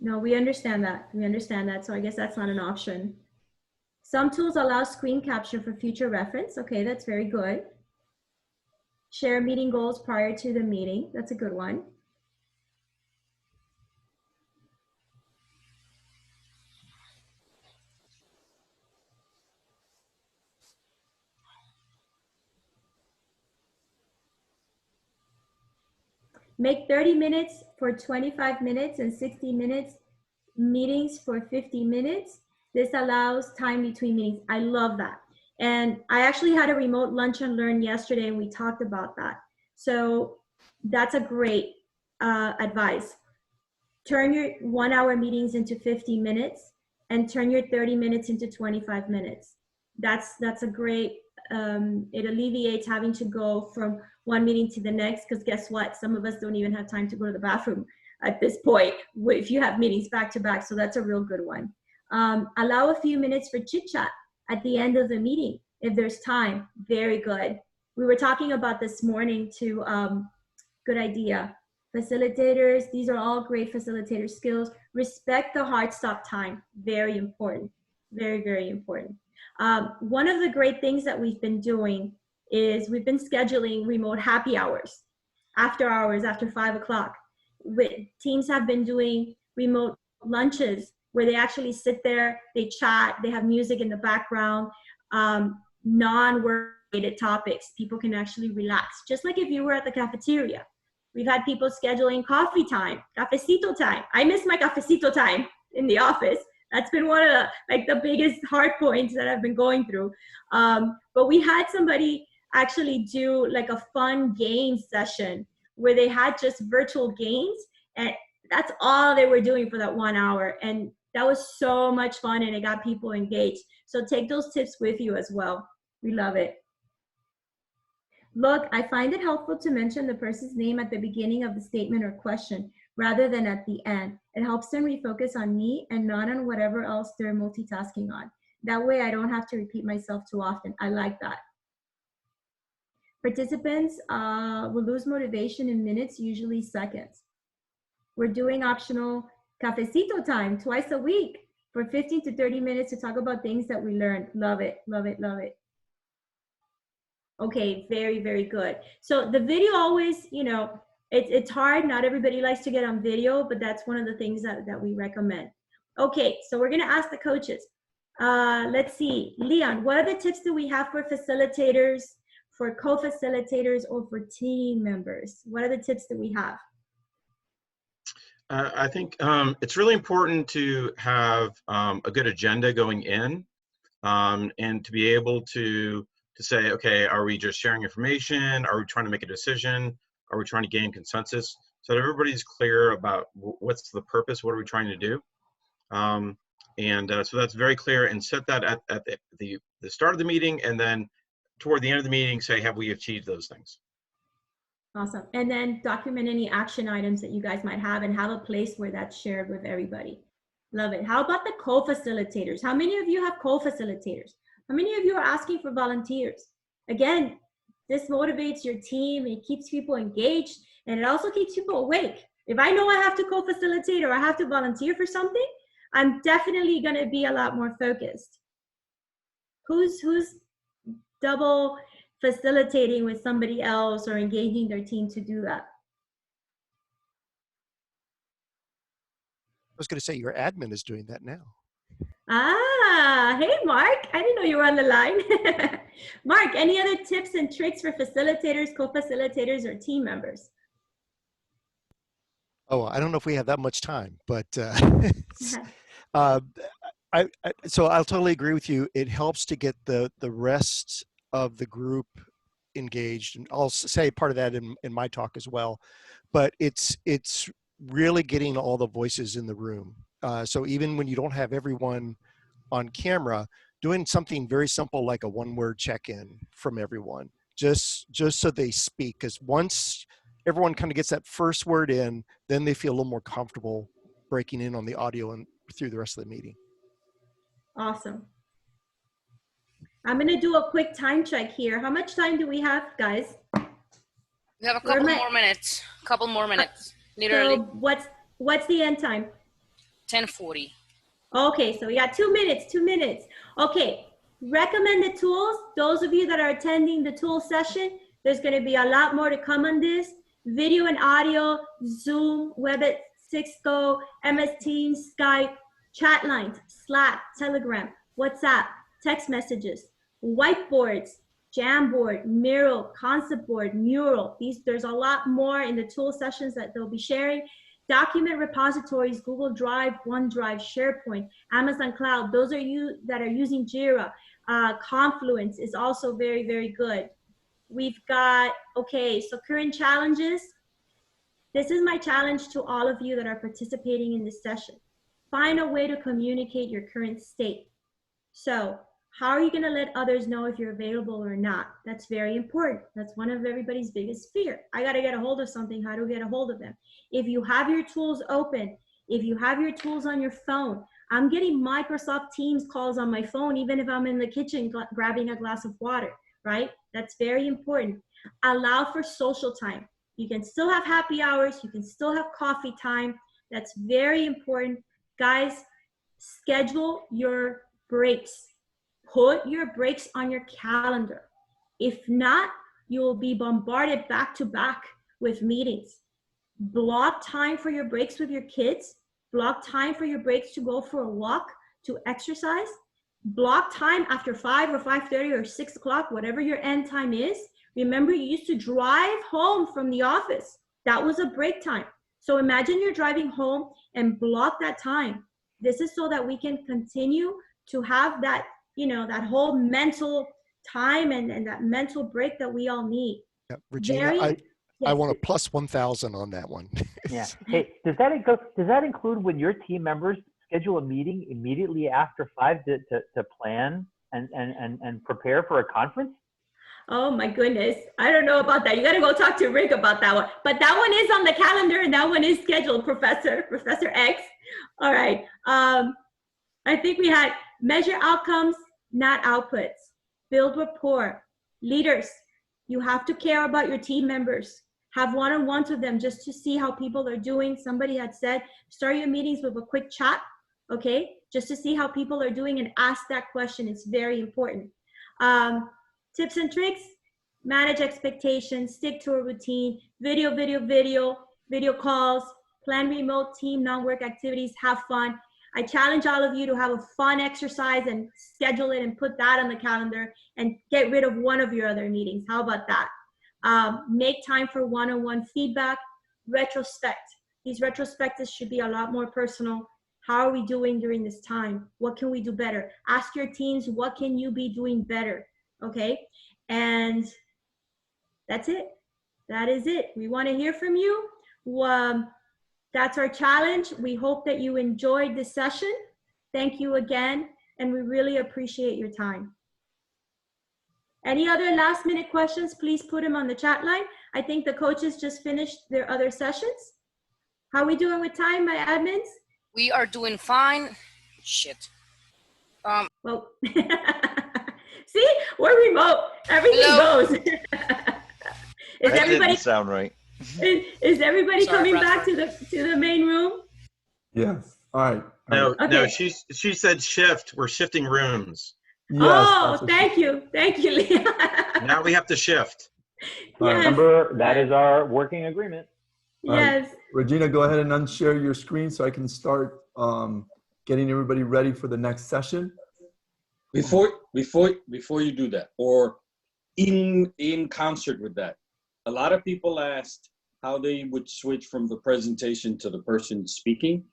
no, we understand that. We understand that. So I guess that's not an option. Some tools allow screen capture for future reference. Okay, that's very good. Share meeting goals prior to the meeting. That's a good one. Make 30 minutes for 25 minutes and 60 minutes meetings for 50 minutes. This allows time between meetings. I love that. And I actually had a remote lunch and learn yesterday, and we talked about that. So that's a great advice. Turn your 1 hour meetings into 50 minutes and turn your 30 minutes into 25 minutes. That's a great, it alleviates having to go from one meeting to the next, because guess what? Some of us don't even have time to go to the bathroom at this point if you have meetings back to back. So that's a real good one. Allow a few minutes for chit chat at the end of the meeting if there's time. Very good. We were talking about this morning too. Good idea. Facilitators, these are all great facilitator skills. Respect the hard stop time. Very important. Very, very important. One of the great things that we've been doing is we've been scheduling remote happy hours, after 5 o'clock. Teams have been doing remote lunches where they actually sit there, they chat, they have music in the background, non-work-related topics. People can actually relax, just like if you were at the cafeteria. We've had people scheduling coffee time, cafecito time. I miss my cafecito time in the office. That's been one of the biggest hard points that I've been going through. But we had somebody actually do like a fun game session where they had just virtual games, and that's all they were doing for that 1 hour. And that was so much fun, and it got people engaged. So take those tips with you as well. We love it. Look, I find it helpful to mention the person's name at the beginning of the statement or question rather than at the end. It helps them refocus on me and not on whatever else they're multitasking on. That way I don't have to repeat myself too often. I like that. Participants will lose motivation in minutes, usually seconds. We're doing optional cafecito time twice a week for 15 to 30 minutes to talk about things that we learned. Love it, love it, love it. Okay, very, very good. So the video always, it's hard. Not everybody likes to get on video, but that's one of the things that we recommend. Okay, so we're gonna ask the coaches. Let's see, Leon, what other tips do we have for facilitators, for co-facilitators, or for team members? What other tips do we have? I think it's really important to have a good agenda going in, and to be able to say, okay, are we just sharing information? Are we trying to make a decision? Are we trying to gain consensus? So that everybody's clear about what's the purpose, what are we trying to do? So that's very clear, and set that at the start of the meeting, and then toward the end of the meeting, say, have we achieved those things? Awesome. And then document any action items that you guys might have and have a place where that's shared with everybody. Love it. How about the co-facilitators? How many of you have co-facilitators? How many of you are asking for volunteers? Again, this motivates your team, it keeps people engaged, and it also keeps people awake. If I know I have to co-facilitate or I have to volunteer for something, I'm definitely gonna be a lot more focused. Who's double facilitating with somebody else or engaging their team to do that? was going to say your admin is doing that now. Ah, hey, Mark. I didn't know you were on the line. Mark, any other tips and tricks for facilitators, co-facilitators, or team members? Oh, I don't know if we have that much time, but so I'll totally agree with you. It helps to get the rest of the group engaged, and I'll say part of that in my talk as well. But it's really getting all the voices in the room. So even when you don't have everyone on camera, doing something very simple like a one-word check-in from everyone, just so they speak. Because once everyone kind of gets that first word in, then they feel a little more comfortable breaking in on the audio and through the rest of the meeting. Awesome. I'm going to do a quick time check here. How much time do we have, guys? We have a couple more minutes. Couple more minutes. Literally. So what's the end time? 10:40. Okay, so we got 2 minutes, 2 minutes. Okay, recommended tools. Those of you that are attending the tool session, there's going to be a lot more to come on this. Video and audio, Zoom, WebEx, Cisco, MS Teams, Skype, chat lines, Slack, Telegram, WhatsApp, text messages, whiteboards, Jamboard, Miro, Concept Board, Mural. There's a lot more in the tool sessions that they'll be sharing. Document repositories, Google Drive, OneDrive, SharePoint, Amazon Cloud. Those are you that are using Jira. Confluence is also very, very good. We've got, okay, so current challenges. This is my challenge to all of you that are participating in this session. Find a way to communicate your current state. So how are you going to let others know if you're available or not? That's very important. That's one of everybody's biggest fear. I got to get a hold of something. How do we get a hold of them? If you have your tools open, if you have your tools on your phone, I'm getting Microsoft Teams calls on my phone, even if I'm in the kitchen grabbing a glass of water, right? That's very important. Allow for social time. You can still have happy hours. You can still have coffee time. That's very important. Guys, schedule your breaks. Put your breaks on your calendar. If not, you will be bombarded back to back with meetings. Block time for your breaks with your kids. Block time for your breaks to go for a walk, to exercise. Block time after 5 or 5:30 or 6 o'clock, whatever your end time is. Remember, you used to drive home from the office. That was a break time. So imagine you're driving home and block that time. This is so that we can continue to have that, you know, that whole mental time and that mental break that we all need. Yeah, Regina, I want a plus 1,000 on that one. Yeah. Hey, does that include when your team members schedule a meeting immediately after 5 to plan and prepare for a conference? Oh my goodness. I don't know about that. You got to go talk to Rick about that one. But that one is on the calendar and that one is scheduled, Professor X. All right. I think we had measure outcomes, not outputs. Build rapport. Leaders, you have to care about your team members. Have one-on-ones with them just to see how people are doing. Somebody had said, start your meetings with a quick chat, okay? Just to see how people are doing and ask that question. It's very important. Tips and tricks, manage expectations, stick to a routine, video calls, plan remote team non-work activities, have fun. I challenge all of you to have a fun exercise and schedule it and put that on the calendar and get rid of one of your other meetings. How about that? Make time for one-on-one feedback, retrospect. These retrospectives should be a lot more personal. How are we doing during this time? What can we do better? Ask your teams, what can you be doing better? Okay, and that's it. That is it. We want to hear from you. That's our challenge. We hope that you enjoyed this session. Thank you again, and we really appreciate your time. Any other last minute questions, please put them on the chat line. I think the coaches just finished their other sessions. How are we doing with time, my admins? We are doing fine. Shit. Well, see, we're remote. Everything goes. Is That everybody didn't sound right. is everybody Sorry, coming Bradford. back to the main room? Yes. All right. No, Okay. no, she said shift. We're shifting rooms. Yes, Oh, that's what thank you, Leah. Now we have to shift. All right. Yes. Remember, that is our working agreement. All right. Yes. Regina, go ahead and unshare your screen so I can start getting everybody ready for the next session. Before you do that, or in concert with that, a lot of people asked how they would switch from the presentation to the person speaking.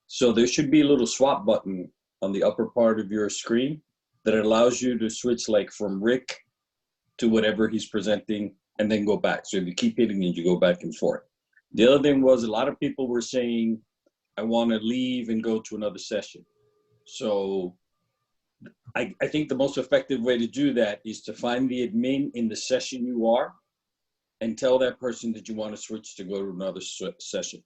So there should be a little swap button on the upper part of your screen that allows you to switch like from Rick to whatever he's presenting and then go back. So if you keep hitting it, you go back and forth. The other thing was a lot of people were saying, I want to leave and go to another session. So I think the most effective way to do that is to find the admin in the session you are and tell that person that you want to switch to go to another session.